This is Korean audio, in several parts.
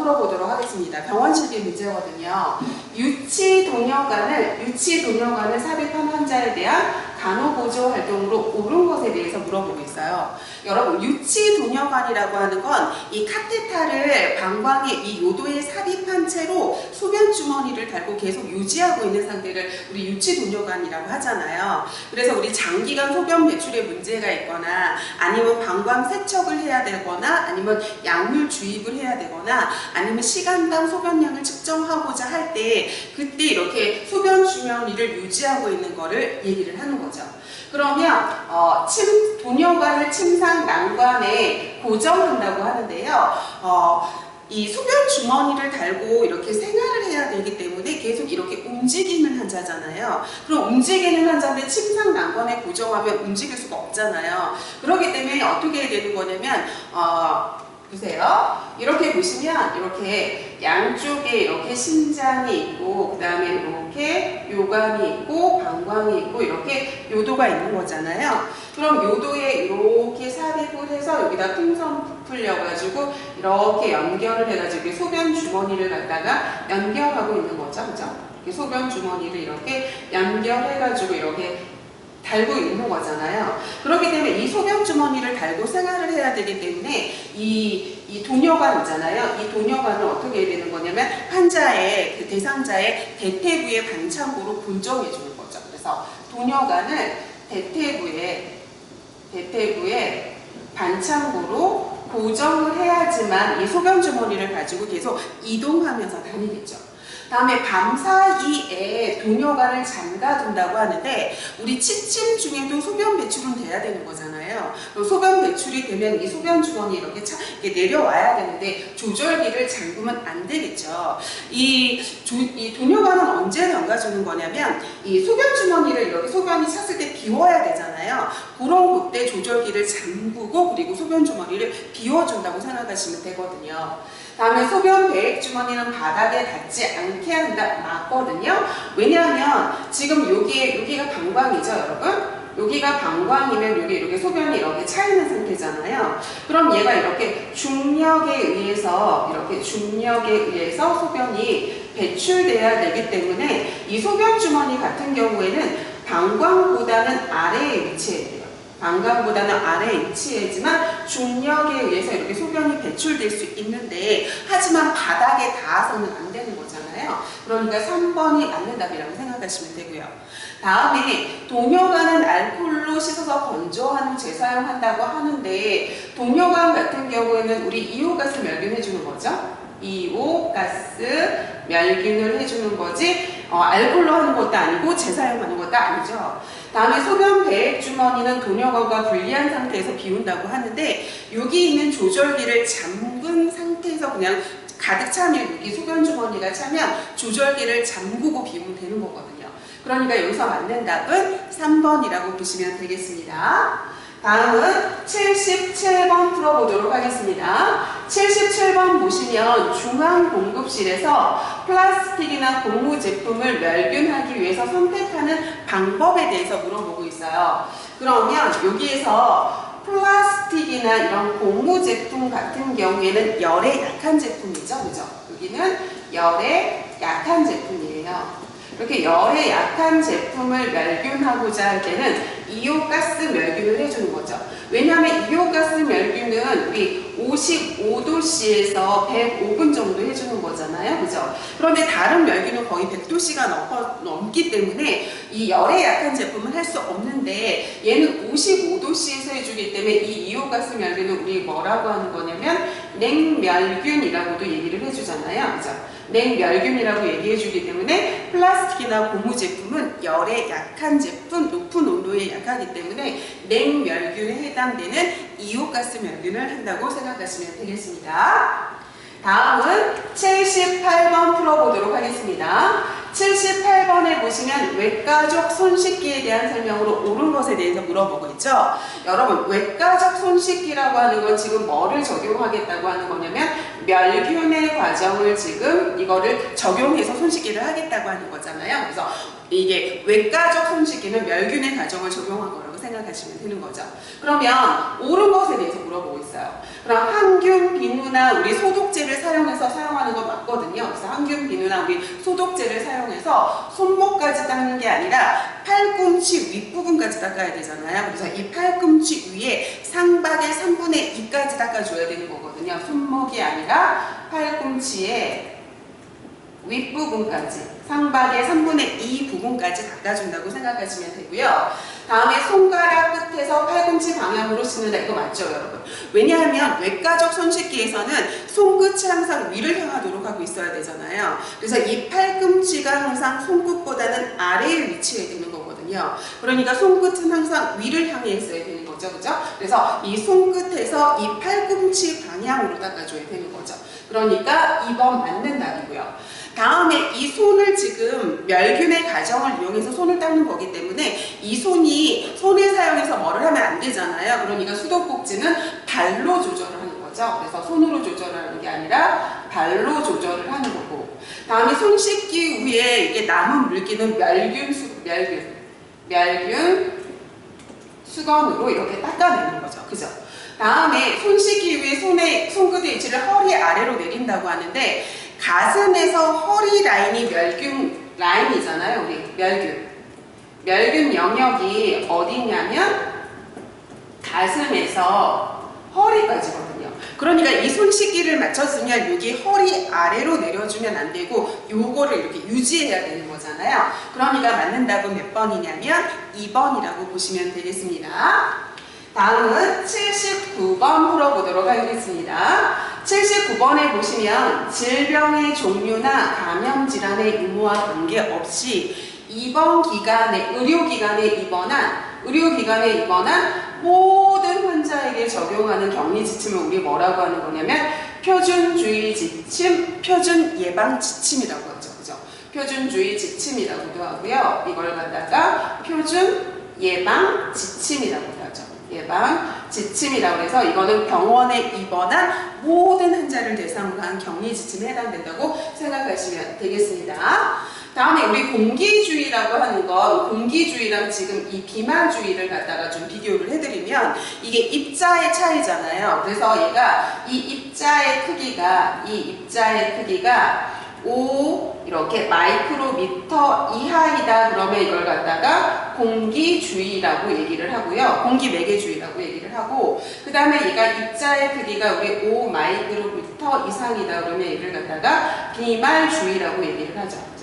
풀어보도록 하겠습니다. 병원실비 문제거든요. 유치 돈여관을 삽입한 환자에 대한 간호보조 활동으로 옳은 것에 대해서 물어보고 있어요. 여러분, 유치 돈여관이라고 하는 건 이 카테타를 방광의 이 요도에 삽입한 채로 소변 주머니를 달고 계속 유지하고 있는 상태를 우리 유치 돈여관이라고 하잖아요. 그래서 우리 장기간 소변 배출에 문제가 있거나 아니면 방광 세척을 해야 되거나 아니면 약물 주입을 해야 되거나 아니면 시간당 소변량을 측정하고자 할 때 그때 이렇게 소변 주머니를 유지하고 있는 거를 얘기를 하는 거죠. 그러면 돈여관을 침상 난관에 고정한다고 하는데요. 이 소변 주머니를 달고 이렇게 생활을 해야 되기 때문에 계속 이렇게 움직이는 환자잖아요. 그럼 움직이는 환자인데 침상 난관에 고정하면 움직일 수가 없잖아요. 그렇기 때문에 어떻게 해야 되는 거냐면 보세요. 이렇게 보시면 이렇게 양쪽에 이렇게 심장이 있고 그 다음에 이렇게 요관이 있고 방광이 있고 이렇게 요도가 있는 거잖아요. 그럼 요도에 이렇게 삽입을 해서 여기다 풍선 풀려가지고 이렇게 연결을 해가지고 소변 주머니를 갖다가 연결하고 있는 거죠. 그죠? 소변 주머니를 이렇게 연결해가지고 이렇게 달고 있는 거잖아요. 그렇기 때문에 이 소변 주머니를 달고 생활을 해야 되기 때문에 이 돈여관 있잖아요. 이 돈여관을 어떻게 해야 되는 거냐면 환자의 그 대상자의 대퇴부의 반창고로 고정해 주는 거죠. 그래서 돈여관을 대퇴부의 반창고로 고정을 해야지만 이 소변 주머니를 가지고 계속 이동하면서 다니겠죠. 다음에 밤사이에 돈여관을 잠가둔다고 하는데 우리 취침 중에도 소변 배출은 돼야 되는 거잖아요. 소변 배출이 되면 이 소변 주머니 이렇게 내려와야 되는데 조절기를 잠그면 안 되겠죠. 이 돈여관은 언제 잠가주는 거냐면 이 소변 주머니를 이렇게 소변이 찼을 때 비워야 되잖아요. 그런 그때 조절기를 잠그고 그리고 소변 주머니를 비워준다고 생각하시면 되거든요. 다음에 소변 배액 주머니는 바닥에 닿지 않게 한다 맞거든요. 왜냐하면 지금 여기가 방광이죠, 여러분. 여기가 방광이면 여기 이렇게 소변이 이렇게 차 있는 상태잖아요. 그럼 얘가 이렇게 중력에 의해서 소변이 배출돼야 되기 때문에 이 소변 주머니 같은 경우에는 방광보다는 아래에 위치해야 돼요. 방광보다는 아래에 위치하지만 중력에 의해서 이렇게 소변이 배출될 수 있는데 하지만 바닥에 닿아서는 안 되는 거잖아요. 그러니까 3번이 맞는 답이라고 생각하시면 되고요. 다음에 돈여관은 알코올로 씻어서 건조한 후 재사용한다고 하는데 돈여관 같은 경우에는 우리 이오가스 멸균 해주는 거죠. 이오가스 멸균을 해주는 거지 알코올로 하는 것도 아니고 재사용하는 것도 아니죠. 다음에 소변 배액 주머니는 돈여관과 분리한 상태에서 비운다고 하는데 여기 있는 조절기를 잠근 상태에서 그냥 가득 차면 여기 소변 주머니가 차면 조절기를 잠그고 비우면 되는 거거든요. 그러니까 여기서 맞는 답은 3번이라고 보시면 되겠습니다. 다음은 77번 풀어보도록 하겠습니다. 77번 보시면 중앙공급실에서 플라스틱이나 고무 제품을 멸균하기 위해서 선택하는 방법에 대해서 물어보고 있어요. 그러면 여기에서 플라스틱이나 이런 고무 제품 같은 경우에는 열에 약한 제품이죠. 그죠? 여기는 열에 약한 제품이에요. 이렇게 열에 약한 제품을 멸균하고자 할 때는 이오가스 멸균을 해주는 거죠. 왜냐하면 이오가스 멸균은 우리 55도씨에서 105분 정도 해주는 거잖아요. 그죠? 그런데 다른 멸균은 거의 100도씨가 넘기 때문에 이 열에 약한 제품은 할 수 없는데 얘는 55도씨에서 해주기 때문에 이 이오가스 멸균은 우리 뭐라고 하는 거냐면 냉멸균이라고도 얘기를 해주잖아요. 그죠? 냉멸균이라고 얘기해주기 때문에 플라스틱이나 고무 제품은 열에 약한 제품, 높은 온도에 약하기 때문에 냉멸균에 해당되는 이오가스 멸균을 한다고 생각하시면 되겠습니다. 다음은 78번 풀어보도록 하겠습니다. 78번에 보시면 외가적 손씻기에 대한 설명으로 옳은 것에 대해서 물어보고 있죠. 여러분, 외가적 손씻기라고 하는 건 지금 뭐를 적용하겠다고 하는 거냐면 멸균의 과정을 지금 이거를 적용해서 손씻기를 하겠다고 하는 거잖아요. 그래서 이게 외가적 손씻기는 멸균의 과정을 적용한 거라고 생각하시면 되는 거죠. 그러면 옳은 것에 대해서 물어보고 있어요. 그럼 항균, 비누나 우리 소독제를 사용해서 사용하는 건 맞거든요. 그래서 항균, 비누나 우리 소독제를 사용해서 손목까지 닦는 게 아니라 팔꿈치 윗부분까지 닦아야 되잖아요. 그래서 이 팔꿈치 위에 상박의 3분의 2까지 닦아줘야 되는 거거든요. 손목이 아니라 팔꿈치에 윗부분까지, 상박의 3분의 2 부분까지 닦아준다고 생각하시면 되고요. 다음에 손가락 끝에서 팔꿈치 방향으로 씻는다. 이거 맞죠, 여러분? 왜냐하면 외과적 손씻기에서는 손끝이 항상 위를 향하도록 하고 있어야 되잖아요. 그래서 이 팔꿈치가 항상 손끝보다는 아래에 위치해 있는 거거든요. 그러니까 손끝은 항상 위를 향해 있어야 되는 거죠, 그죠? 그래서 이 손끝에서 이 팔꿈치 방향으로 닦아줘야 되는 거죠. 그러니까 2번 맞는 답이고요. 다음에 이 손을 지금 멸균의 가정을 이용해서 손을 닦는 거기 때문에 이 손이 손을 사용해서 뭐를 하면 안 되잖아요. 그러니까 수도꼭지는 발로 조절을 하는 거죠. 그래서 손으로 조절하는 게 아니라 발로 조절을 하는 거고. 다음에 손 씻기 후에 이게 남은 물기는 멸균 수건으로 이렇게 닦아내는 거죠. 그죠? 다음에 손 씻기 후에 손끝의 위치를 허리 아래로 내린다고 하는데 가슴에서 허리 라인이 멸균 라인이잖아요. 우리 멸균 영역이 어디냐면 가슴에서 허리까지거든요. 그러니까 이 손 씻기를 맞췄으면 여기 허리 아래로 내려주면 안 되고 요거를 이렇게 유지해야 되는 거잖아요. 그러니까 맞는 답은 몇 번이냐면 2번이라고 보시면 되겠습니다. 다음은 79번 풀어보도록 하겠습니다. 79번에 보시면 질병의 종류나 감염 질환의 유무와 관계없이 의료기관에 입원한 모든 환자에게 적용하는 격리 지침을 우리 뭐라고 하는 거냐면 표준주의 지침, 표준 예방 지침이라고 하죠. 그죠? 표준주의 지침이라고도 하고요. 이걸 갖다가 표준 예방 지침이라고 하죠. 예방 지침이라고 해서 이거는 병원에 입원한 모든 환자를 대상으로 한 격리 지침에 해당된다고 생각하시면 되겠습니다. 다음에 우리 공기주의라고 하는 건 공기주의랑 지금 이 비만주의를 갖다가 좀 비교를 해드리면 이게 입자의 차이잖아요. 그래서 얘가 이 입자의 크기가 5 이렇게 마이크로미터 이하이다 그러면 이걸 갖다가 공기주의라고 얘기를 하고요. 공기매개주의라고 얘기를 하고 그 다음에 얘가 입자의 크기가 우리 5 마이크로미터 이상이다 그러면 얘를 갖다가 비말주의라고 얘기를 하죠.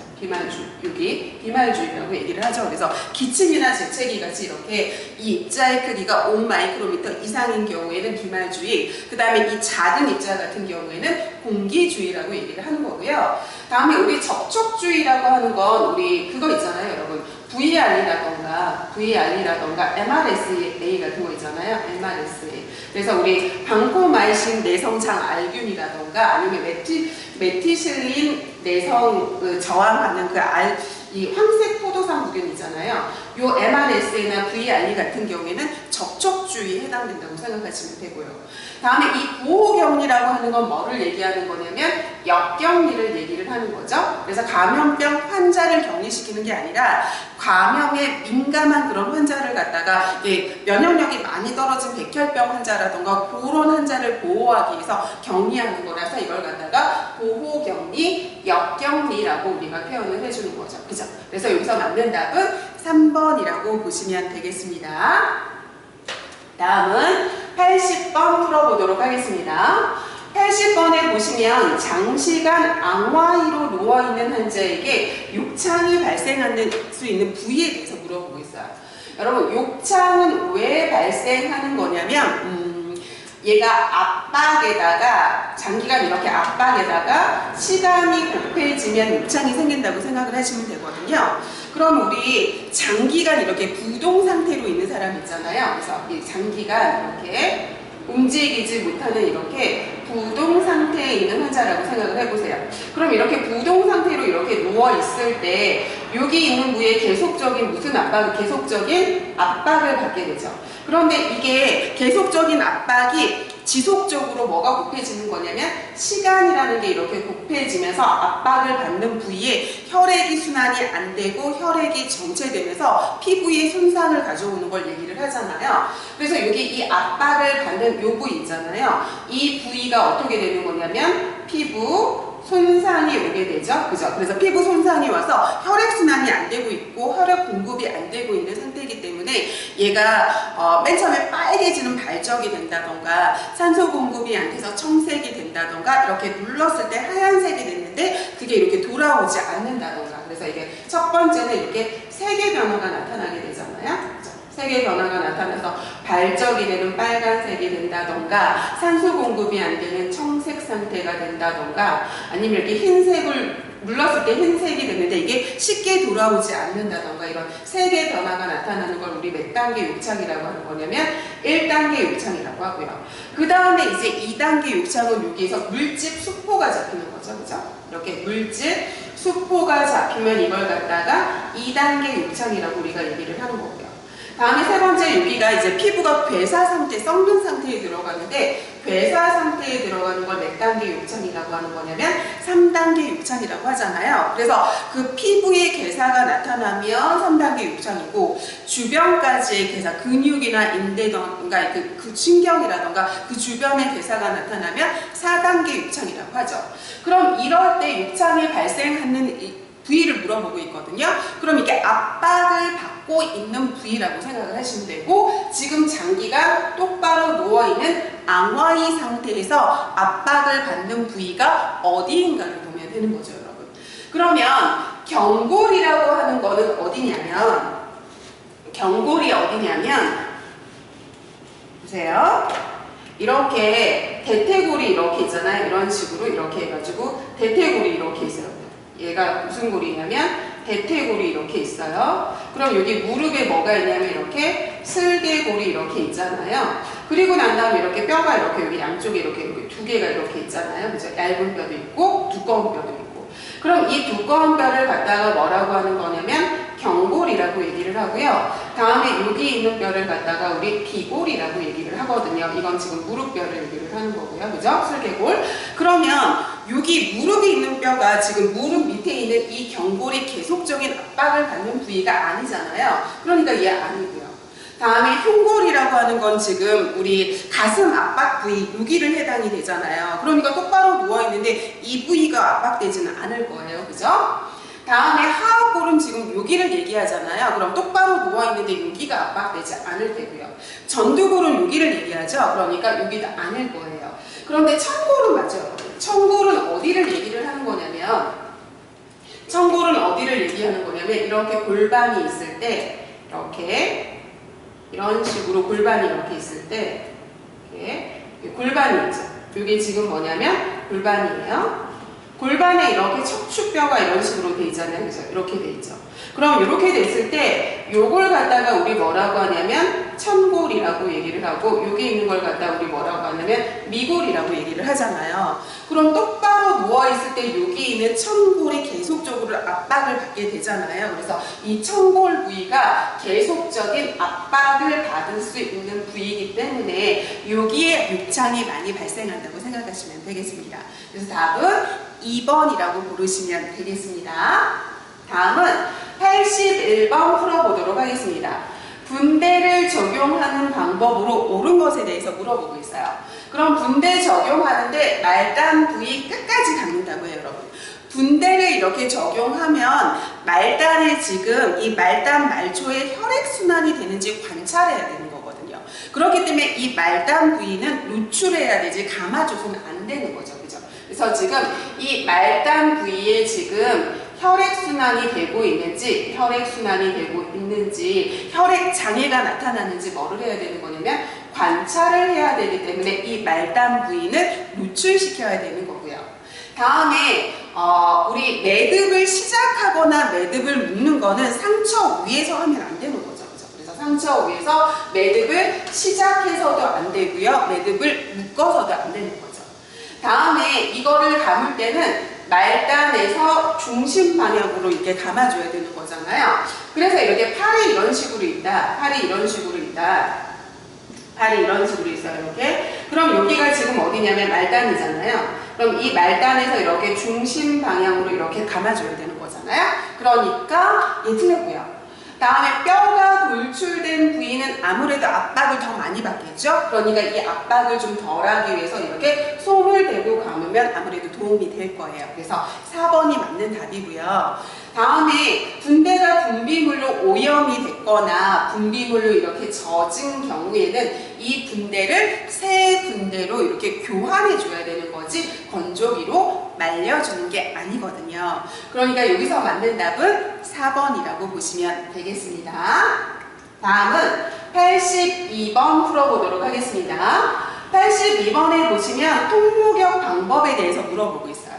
비말주의라고 얘기를 하죠. 그래서 기침이나 재채기 같이 이렇게 이 입자의 크기가 5 마이크로미터 이상인 경우에는 비말주의, 그 다음에 이 작은 입자 같은 경우에는 공기주의라고 얘기를 하는 거고요. 다음에 우리 접촉주의라고 하는 건 우리 그거 있잖아요, 여러분. VR이라던가 MRSA 같은 거 있잖아요. MRSA. 그래서 우리 방코마이신 내성장 알균이라던가 아니면 메티실린 내성 저항하는 이 황색 포도상 물균 있잖아요. 요 MRSA나 VRE 같은 경우에는 접촉주의에 해당된다고 생각하시면 되고요. 다음에 이 보호격리라고 하는 건 뭐를 얘기하는 거냐면 역격리를 얘기를 하는 거죠. 그래서 감염병 환자를 격리시키는 게 아니라 감염에 민감한 그런 환자를 갖다가 면역력이 많이 떨어진 백혈병 환자라던가 그런 환자를 보호하기 위해서 격리하는 거라서 이걸 갖다가 보호격리, 역격리라고 우리가 표현을 해주는 거죠. 그죠? 그래서 여기서 맞는 답은 3번이라고 보시면 되겠습니다. 다음은 80번 풀어보도록 하겠습니다. 80번에 보시면 장시간 앙화의로 누워있는 환자에게 욕창이 발생할 수 있는 부위에 대해서 물어보고 있어요. 여러분, 욕창은 왜 발생하는 거냐면 얘가 압박에다가 장기간 이렇게 압박에다가 시간이 곱해지면 욕창이 생긴다고 생각을 하시면 되거든요. 그럼 우리 장기간 이렇게 부동 상태로 있는 사람 있잖아요. 그래서 이 장기간 이렇게 움직이지 못하는 이렇게 부동 상태에 있는 환자라고 생각을 해보세요. 그럼 이렇게 부동 상태로 이렇게 누워 있을 때 여기 있는 부위에 계속적인 압박을 받게 되죠. 그런데 이게 계속적인 압박이 지속적으로 뭐가 곱해지는 거냐면 시간이라는 게 이렇게 곱해지는 약해지면서 압박을 받는 부위에 혈액이 순환이 안 되고 혈액이 정체되면서 피부에 손상을 가져오는 걸 얘기를 하잖아요. 그래서 여기 이 압박을 받는 요 부위 있잖아요. 이 부위가 어떻게 되는 거냐면 피부 손상이 오게 되죠. 그죠? 그래서 피부 손상이 와서 혈액순환이 안 되고 있고 혈액 공급이 안 되고 있는 상태이기 때문에 얘가 맨 처음에 빨개지는 발적이 된다던가 산소 공급이 안 돼서 청색이 된다던가 이렇게 눌렀을 때 하얀색이 됐는데 그게 이렇게 돌아오지 않는다던가. 그래서 이게 첫 번째는 이렇게 색의 변화가 나타나게 되잖아요. 그죠? 색의 변화가 나타나서 발적이 되는 빨간색이 된다던가 산소 공급이 안 되는 청색 상태가 된다던가 아니면 이렇게 흰색을 눌렀을 때 흰색이 됐는데 이게 쉽게 돌아오지 않는다던가 이런 색의 변화가 나타나는 걸 우리 몇 단계 욕창이라고 하는 거냐면 1단계 욕창이라고 하고요. 그 다음에 이제 2단계 욕창은 여기에서 물집 수포가 잡히는 거죠. 그죠? 이렇게 물집 수포가 잡히면 이걸 갖다가 2단계 욕창이라고 우리가 얘기를 하는 거고요. 다음에 세 번째 여기가 이제 피부가 괴사 상태, 썩는 상태에 들어가는데 괴사 상태에 들어가는 걸 몇 단계 욕창이라고 하는 거냐면 3단계 욕창이라고 하잖아요. 그래서 그 피부의 괴사가 나타나면 3단계 욕창이고 주변까지의 괴사, 근육이나 인대던가 그 신경이라던가 그 주변의 괴사가 나타나면 4단계 욕창이라고 하죠. 그럼 이럴 때 욕창이 발생하는 부위를 물어보고 있거든요. 그럼 이게 압박을 받고 있는 부위라고 생각을 하시면 되고 지금 장기가 똑바로 누워있는 앙와이 상태에서 압박을 받는 부위가 어디인가를 보면 되는 거죠, 여러분. 그러면 경골이라고 하는 거는 어디냐면 경골이 어디냐면 보세요. 이렇게 대퇴골이 이렇게 있잖아요. 이런 식으로 이렇게 해가지고 대퇴골이 이렇게 있어요. 얘가 무슨 골이냐면 대퇴골이 이렇게 있어요. 그럼 여기 무릎에 뭐가 있냐면 이렇게 슬개골이 이렇게 있잖아요. 그리고 난 다음에 이렇게 뼈가 이렇게 여기 양쪽에 이렇게 두 개가 이렇게 있잖아요. 그죠? 얇은 뼈도 있고 두꺼운 뼈도 있고. 그럼 이 두꺼운 뼈를 갖다가 뭐라고 하는 거냐면 경골이라고 얘기를 하고요. 다음에 여기 있는 뼈를 갖다가 우리 비골이라고 얘기를 하거든요. 이건 지금 무릎뼈를 얘기를 하는 거고요. 그죠? 슬개골. 그러면 여기 무릎이 있는 뼈가 지금 무릎 밑에 있는 이 경골이 계속적인 압박을 받는 부위가 아니잖아요. 그러니까 얘 아니고요. 다음에 흉골이라고 하는 건 지금 우리 가슴 압박 부위 여기를 해당이 되잖아요. 그러니까 똑바로 누워있는데 이 부위가 압박되지는 않을 거예요. 그죠? 다음에 하악골은 지금 여기를 얘기하잖아요. 그럼 똑바로 누워있는데 여기가 압박되지 않을 테고요. 전두골은 여기를 얘기하죠. 그러니까 여기도 아닐 거예요. 그런데 청골은 맞죠. 청골은 어디를 얘기를 하는 거냐면 청골은 어디를 얘기하는 거냐면 이렇게 골반이 있을 때 이렇게 이런 식으로 골반이 이렇게 있을 때 이렇게 골반이 있죠. 이게 지금 뭐냐면 골반이에요. 골반에 이렇게 척추뼈가 이런 식으로 돼 있잖아요. 그래서 이렇게 돼 있죠. 그럼 이렇게 됐을 때 요걸 갖다가 우리 뭐라고 하냐면 천골이라고 얘기를 하고 여기 있는 걸 갖다가 우리 뭐라고 하냐면 미골이라고 얘기를 하잖아요. 그럼 똑바로 누워있을 때 여기 있는 천골이 계속적으로 압박을 받게 되잖아요. 그래서 이 천골 부위가 계속적인 압박을 받을 수 있는 부위이기 때문에 여기에 욕창이 많이 발생한다고 생각하시면 되겠습니다. 그래서 답은 2번이라고 부르시면 되겠습니다. 다음은 81번 풀어보도록 하겠습니다. 분대를 적용하는 방법으로 옳은 것에 대해서 물어보고 있어요. 그럼 분대 적용하는데 말단 부위 끝까지 갖는다고 해요, 여러분. 분대를 이렇게 적용하면 말단에 지금 이 말단 말초에 혈액순환이 되는지 관찰해야 되는 거거든요. 그렇기 때문에 이 말단 부위는 노출해야 되지 감아줘서는 안 되는 거죠. 그죠? 그래서 지금 이 말단 부위에 지금 혈액순환이 되고 있는지, 혈액 장애가 나타나는지 뭐를 해야 되는 거냐면 관찰을 해야 되기 때문에 이 말단 부위는 노출시켜야 되는 거고요. 다음에 우리 매듭을 시작하거나 매듭을 묶는 거는 상처 위에서 하면 안 되는 거죠. 그래서 상처 위에서 매듭을 시작해서도 안 되고요. 매듭을 묶어서도 안 되는 거죠. 다음에 이거를 감을 때는 말단에서 중심 방향으로 이렇게 감아줘야 되는 거잖아요. 그래서 이렇게 팔이 이런 식으로 있다. 팔이 이런 식으로 있어요. 이렇게. 그럼 여기가 지금 어디냐면 말단이잖아요. 그럼 이 말단에서 이렇게 중심 방향으로 이렇게 감아줘야 되는 거잖아요. 그러니까 얘 틀렸고요. 다음에 뼈가 돌출된 부위는 아무래도 압박을 더 많이 받겠죠. 그러니까 이 압박을 좀 덜하기 위해서 이렇게 솜을 대고 감으면 아무래도 도움이 될 거예요. 그래서 4번이 맞는 답이고요. 다음에 분대가 분비물로 오염이 됐거나 분비물로 이렇게 젖은 경우에는 이 분대를 새 분대로 이렇게 교환해 줘야 되는 거지 건조기로 말려주는 게 아니거든요. 그러니까 여기서 맞는 답은 4번이라고 보시면 되겠습니다. 다음은 82번 풀어보도록 하겠습니다. 82번에 보시면 통목욕 방법에 대해서 물어보고 있어요.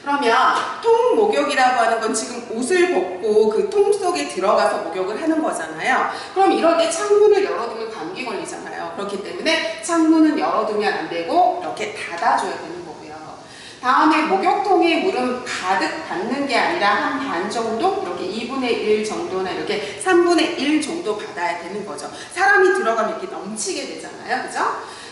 그러면 통목욕이라고 하는 건 지금 옷을 벗고 그 통 속에 들어가서 목욕을 하는 거잖아요. 그럼 이럴 때 창문을 열어두면 감기 걸리잖아요. 그렇기 때문에 창문은 열어두면 안 되고 이렇게 닫아줘야 되는 거고요. 다음에 목욕통에 물은 가득 받는 게 아니라 한 반 정도? 이렇게 2분의 1 정도나 이렇게 3분의 1 정도 받아야 되는 거죠. 사람이 들어가면 이렇게 넘치게 되잖아요. 그죠?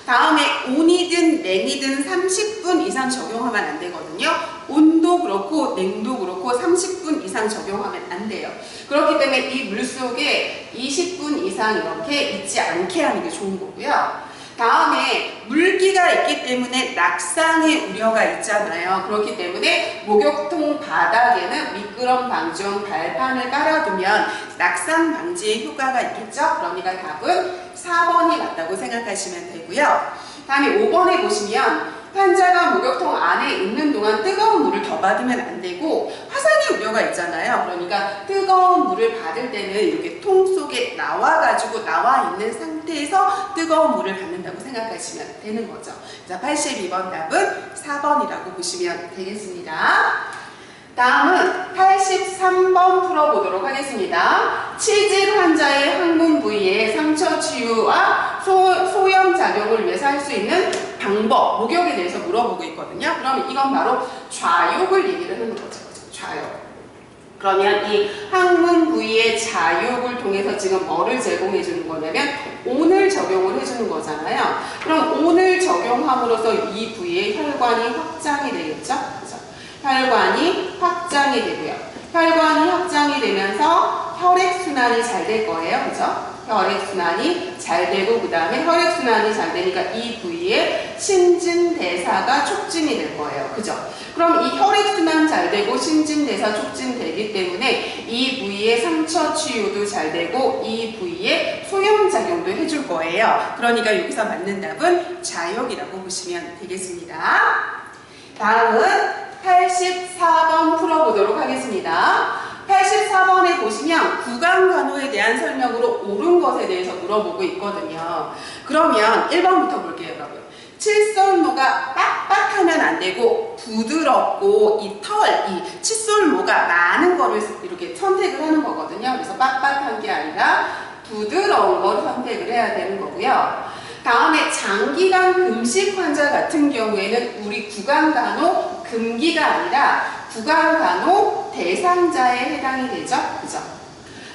다음에 온이든 냉이든 30분 이상 적용하면 안 되거든요. 온도 그렇고 냉도 그렇고 30분 이상 적용하면 안 돼요. 그렇기 때문에 이 물 속에 20분 이상 이렇게 있지 않게 하는 게 좋은 거고요. 다음에 물기가 있기 때문에 낙상의 우려가 있잖아요. 그렇기 때문에 목욕통 바닥에는 미끄럼 방지용 발판을 깔아두면 낙상 방지의 효과가 있겠죠. 그러니까 답은 4번이 맞다고 생각하시면 되고요. 다음에 5번에 보시면 환자가 목욕통 안에 있는 동안 뜨거운 물을 더 받으면 안 되고 화상의 우려가 있잖아요. 그러니까 뜨거운 물을 받을 때는 이렇게 통 속에 나와 있는 상태에서 뜨거운 물을 받는다고 생각하시면 되는 거죠. 자, 82번 답은 4번이라고 보시면 되겠습니다. 다음은 83번 풀어보도록 하겠습니다. 치질 환자의 항문 부위의 상처 치유와 소염작용을 위해서 할 수 있는 방법, 목욕에 대해서 물어보고 있거든요. 그러면 이건 바로 좌욕을 얘기를 하는 거죠. 좌욕. 그러면 이 항문 부위의 좌욕을 통해서 지금 뭐를 제공해 주는 거냐면 온을 적용을 해주는 거잖아요. 그럼 온을 적용함으로써 이 부위의 혈관이 확장이 되겠죠. 그죠? 혈관이 확장이 되고요. 혈관이 확장이 되면서 혈액순환이 잘 될 거예요. 그죠? 혈액순환이 잘 되고 그 다음에 혈액순환이 잘 되니까 이 부위에 신진대사가 촉진이 될 거예요. 그죠? 그럼 이 혈액순환 잘 되고 신진대사 촉진되기 때문에 이 부위의 상처 치유도 잘 되고 이 부위에 소염작용도 해줄 거예요. 그러니까 여기서 맞는 답은 좌욕이라고 보시면 되겠습니다. 다음은 84번 풀어보도록 하겠습니다. 84번에 보시면 구강간호에 대한 설명으로 옳은 것에 대해서 물어보고 있거든요. 그러면 1번부터 볼게요, 여러분. 칫솔모가 빡빡하면 안 되고 부드럽고 이 칫솔모가 많은 거를 이렇게 선택을 하는 거거든요. 그래서 빡빡한 게 아니라 부드러운 걸 선택을 해야 되는 거고요. 다음에 장기간 금식 환자 같은 경우에는 우리 구강간호 금기가 아니라 구강간호 대상자에 해당이 되죠. 그죠?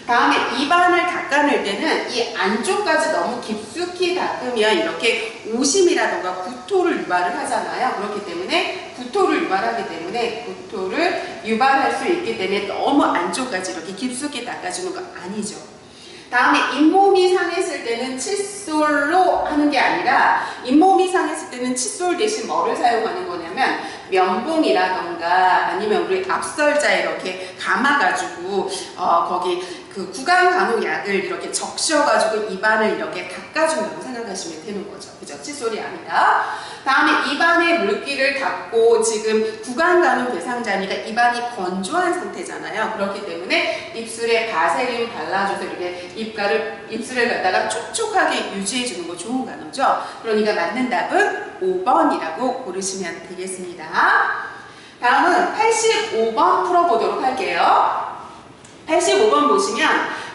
다음에 입안을 닦아낼 때는 이 안쪽까지 너무 깊숙이 닦으면 이렇게 오심이라던가 구토를 유발을 하잖아요. 그렇기 때문에 구토를 유발하기 때문에 구토를 유발할 수 있기 때문에 너무 안쪽까지 이렇게 깊숙이 닦아주는 거 아니죠. 다음에 잇몸이 상했을 때는 칫솔로 하는 게 아니라 잇몸이 상했을 때는 칫솔 대신 뭐를 사용하는 거냐면 면봉이라던가 아니면 우리 앞설자에 이렇게 감아가지고 거기 그 구강간호약을 이렇게 적셔가지고 입안을 이렇게 닦아준다고 생각하시면 되는 거죠. 그죠? 칫솔이 아니라. 다음에 입안에 물기를 닦고 지금 구강간호 대상자니까 입안이 건조한 상태잖아요. 그렇기 때문에 입술에 바세린 발라줘서 이렇게 입술을 갖다가 촉촉하게 유지해주는 거 좋은 간호죠. 그러니까 맞는 답은 5번이라고 고르시면 되겠습니다. 다음은 85번 풀어보도록 할게요. 85번 보시면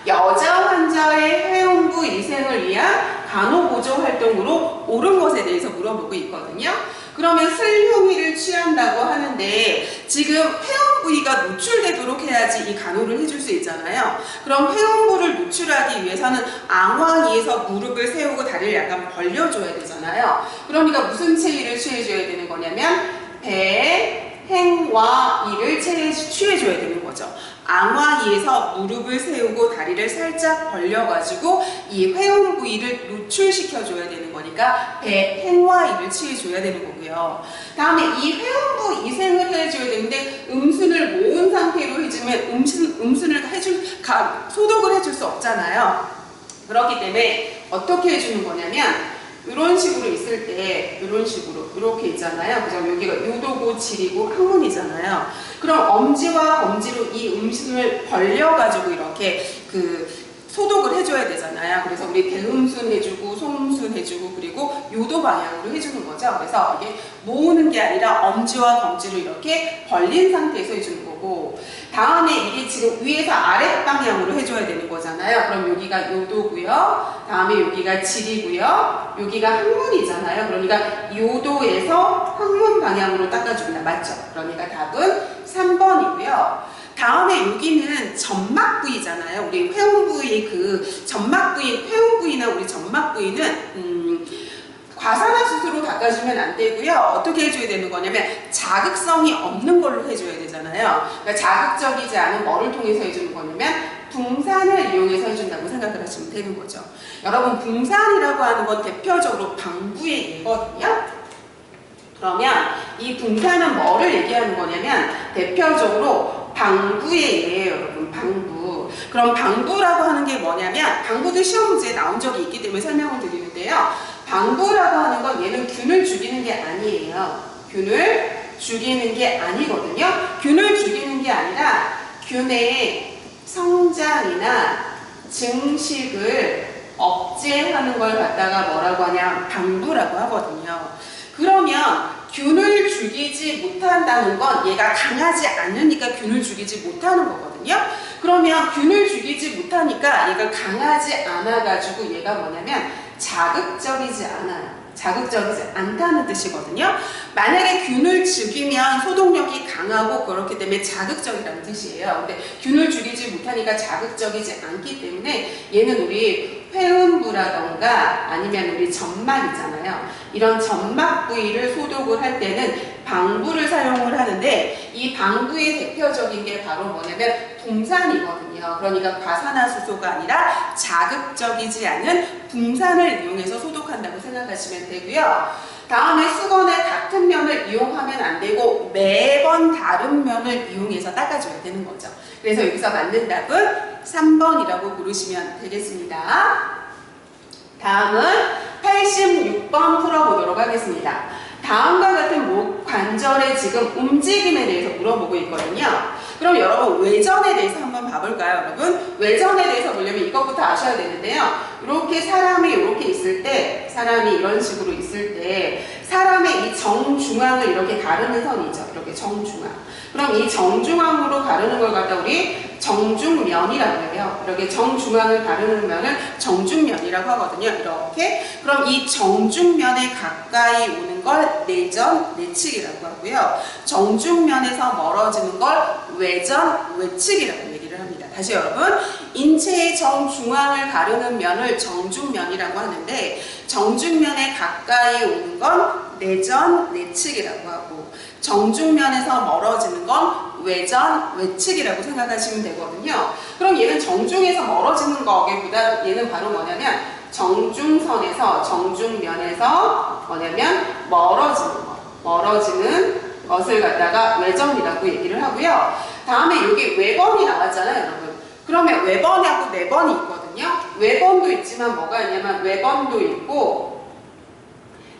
여자 환자의 회음부 위생을 위한 간호보조 활동으로 옳은 것에 대해서 물어보고 있거든요. 그러면 슬흉위를 취한다고 하는데 지금 회음 부위가 노출되도록 해야지 이 간호를 해줄 수 있잖아요. 그럼 회음부를 노출하기 위해서는 앙왕이에서 무릎을 세우고 다리를 약간 벌려줘야 되잖아요. 그러니까 무슨 체위를 취해줘야 되는 거냐면 배, 행와 이를 취해줘야 되는 거죠. 앙화이에서 무릎을 세우고 다리를 살짝 벌려가지고 이 회음 부위를 노출시켜줘야 되는 거니까 배, 행와 이를 취해줘야 되는 거고요. 다음에 이 회음부 이생을 해줘야 되는데 음순을 모은 상태로 해주면 음순을 소독을 해줄 수 없잖아요. 그렇기 때문에 어떻게 해주는 거냐면 이런 식으로 있을 때 이런 식으로 이렇게 있잖아요. 그죠? 여기가 요도고 지리고 항문이잖아요. 그럼 엄지와 검지로 이 음순을 벌려가지고 이렇게 소독을 해줘야 되잖아요. 그래서 우리 대음순 해주고 소음순 해주고 그리고 요도 방향으로 해주는 거죠. 그래서 이게 모으는 게 아니라 엄지와 검지로 이렇게 벌린 상태에서 해주는 거고, 다음에 이게 지금 위에서 아랫 방향으로 해줘야 되는 거잖아요. 그럼 여기가 요도고요. 다음에 여기가 지리고요. 여기가 항문이잖아요. 그러니까 요도에서 항문 방향으로 닦아줍니다. 맞죠? 그러니까 답은 3번이고요. 다음에 여기는 점막 부위잖아요. 우리 회음 부위 점막 부위, 회음 부위나 우리 점막 부위는 과산화수소로 닦아주면 안 되고요. 어떻게 해줘야 되는 거냐면 자극성이 없는 걸로 해줘야 되잖아요. 그러니까 자극적이지 않은 뭐를 통해서 해주는 거냐면 붕산을 이용해서 해준다고 생각을 하시면 되는 거죠. 여러분, 붕산이라고 하는 건 대표적으로 방부의 예거든요. 그러면 이 붕산은 뭐를 얘기하는 거냐면 대표적으로 방부의 예예요, 여러분. 방부. 그럼 방부라고 하는 게 뭐냐면, 방부도 시험 문제에 나온 적이 있기 때문에 설명을 드리는데요. 방부라고 하는 건 얘는 균을 죽이는 게 아니에요. 균을 죽이는 게 아니거든요. 균을 죽이는 게 아니라 균의 성장이나 증식을 억제하는 걸 갖다가 뭐라고 하냐, 방부라고 하거든요. 그러면 균을 죽이지 못한다는 건 얘가 강하지 않으니까 균을 죽이지 못하는 거거든요. 그러면 균을 죽이지 못하니까 얘가 강하지 않아가지고 얘가 뭐냐면 자극적이지 않아요. 자극적이지 않다는 뜻이거든요. 만약에 균을 죽이면 소독력이 강하고 그렇기 때문에 자극적이라는 뜻이에요. 근데 균을 죽이지 못하니까 자극적이지 않기 때문에 얘는 우리 회음부라던가 아니면 우리 점막 있잖아요. 이런 점막 부위를 소독을 할 때는 방부를 사용을 하는데, 이 방부의 대표적인 게 바로 뭐냐면 붕산이거든요. 그러니까 과산화수소가 아니라 자극적이지 않은 붕산을 이용해서 소독한다고 생각하시면 되고요. 다음에 수건의 같은 면을 이용하면 안 되고 매번 다른 면을 이용해서 닦아줘야 되는 거죠. 그래서 여기서 맞는 답은 3번이라고 고르시면 되겠습니다. 다음은 86번 풀어보도록 하겠습니다. 다음과 같은 목 관절의 지금 움직임에 대해서 물어보고 있거든요. 그럼 여러분, 외전에 대해서 한번 봐볼까요, 여러분? 외전에 대해서 보려면 이것부터 아셔야 되는데요. 이렇게 사람이 이렇게 있을 때, 사람이 이런 식으로 있을 때, 사람의 이 정중앙을 이렇게 가르는 선이죠. 이렇게 정중앙. 그럼 이 정중앙으로 가르는 걸 갖다 우리 정중면이라고 해요. 이렇게 정중앙을 가르는 면을 정중면이라고 하거든요. 이렇게. 그럼 이 정중면에 가까이 오는 걸 내전, 내측이라고 하고요. 정중면에서 멀어지는 걸 외전, 외측이라고 얘기를 합니다. 다시 여러분, 인체의 정중앙을 가르는 면을 정중면이라고 하는데, 정중면에 가까이 오는 건 내전, 내측이라고 하고, 정중면에서 멀어지는 건 외전, 외측이라고 생각하시면 되거든요. 그럼 얘는 정중에서 멀어지는 거기보다 얘는 바로 뭐냐면 정중선에서, 정중면에서 뭐냐면 멀어지는 것을 갖다가 외전이라고 얘기를 하고요. 다음에 여기 외번이 나왔잖아요, 여러분. 그러면 외번하고 내번이 있거든요. 외번도 있지만 뭐가 있냐면 외번도 있고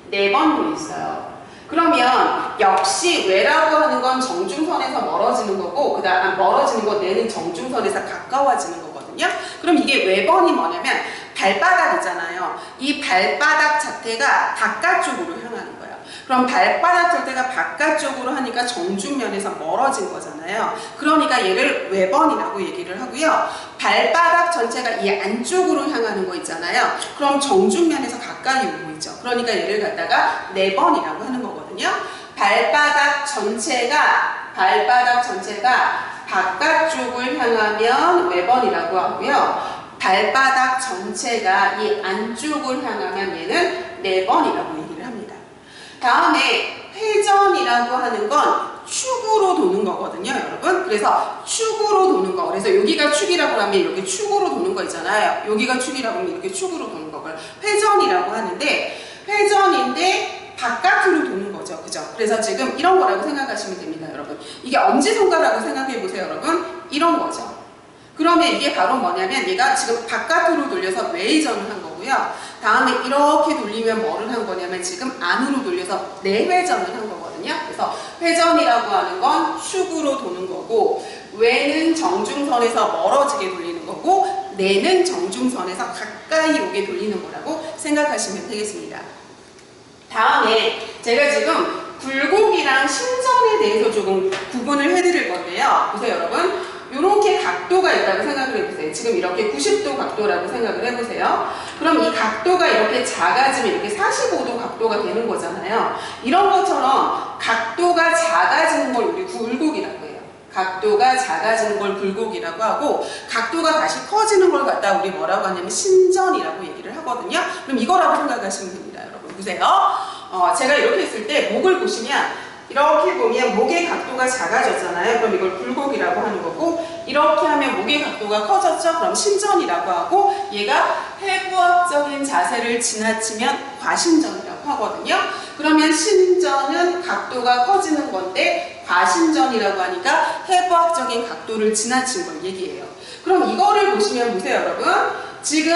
내번도 있어요. 그러면 역시 외라고 하는 건 정중선에서 멀어지는 거고, 그 다음 멀어지는 거 내는 정중선에서 가까워지는 거거든요. 그럼 이게 외번이 뭐냐면 발바닥이잖아요. 이 발바닥 자체가 바깥쪽으로 향하는 거예요. 그럼 발바닥 자체가 바깥쪽으로 하니까 정중면에서 멀어진 거잖아요. 그러니까 얘를 외번이라고 얘기를 하고요. 발바닥 전체가 이 안쪽으로 향하는 거 있잖아요. 그럼 정중면에서 가까이 오고 있죠. 그러니까 얘를 갖다가 내번이라고 하는 거거든요. 발바닥 전체가 바깥쪽을 향하면 외번이라고 하고요. 발바닥 전체가 이 안쪽을 향하면 얘는 내번이라고 얘기를 합니다. 다음에 회전이라고 하는 건 축으로 도는 거거든요, 여러분. 그래서 축으로 도는 거. 그래서 여기가 축이라고 하면 이렇게 축으로 도는 거 있잖아요. 여기가 축이라고 하면 이렇게 축으로 도는 거를 회전이라고 하는데, 회전인데 바깥으로 도는 거죠. 그죠? 그래서 지금 이런 거라고 생각하시면 됩니다, 여러분. 이게 엄지손가락으로 생각해 보세요, 여러분. 이런 거죠. 그러면 이게 바로 뭐냐면 얘가 지금 바깥으로 돌려서 외회전을 한 거고요. 다음에 이렇게 돌리면 뭐를 한 거냐면 지금 안으로 돌려서 내회전을 한 거거든요. 그래서 회전이라고 하는 건 축으로 도는 거고, 외는 정중선에서 멀어지게 돌리는 거고, 내는 정중선에서 가까이 오게 돌리는 거라고 생각하시면 되겠습니다. 다음에 제가 지금 굴곡이랑 신전에 대해서 조금 구분을 해드릴 건데요. 보세요, 여러분. 이렇게 각도가 있다고 생각을 해보세요. 지금 이렇게 90도 각도라고 생각을 해보세요. 그럼 이 각도가 이렇게 작아지면 이렇게 45도 각도가 되는 거잖아요. 이런 것처럼 각도가 작아지는 걸 우리 굴곡이라고 해요. 각도가 작아지는 걸 굴곡이라고 하고, 각도가 다시 커지는 걸 갖다 우리 뭐라고 하냐면 신전이라고 얘기를 하거든요. 그럼 이거라고 생각하시면 됩니다, 여러분. 보세요. 제가 이렇게 했을 때 목을 보시면 이렇게 보면 목의 각도가 작아졌잖아요. 그럼 이걸 굴곡이라고 하는 거고, 이렇게 하면 목의 각도가 커졌죠? 그럼 신전이라고 하고, 얘가 해부학적인 자세를 지나치면 과신전이라고 하거든요. 그러면 신전은 각도가 커지는 건데, 과신전이라고 하니까 해부학적인 각도를 지나친 걸 얘기해요. 그럼 이거를 보시면 보세요, 여러분. 지금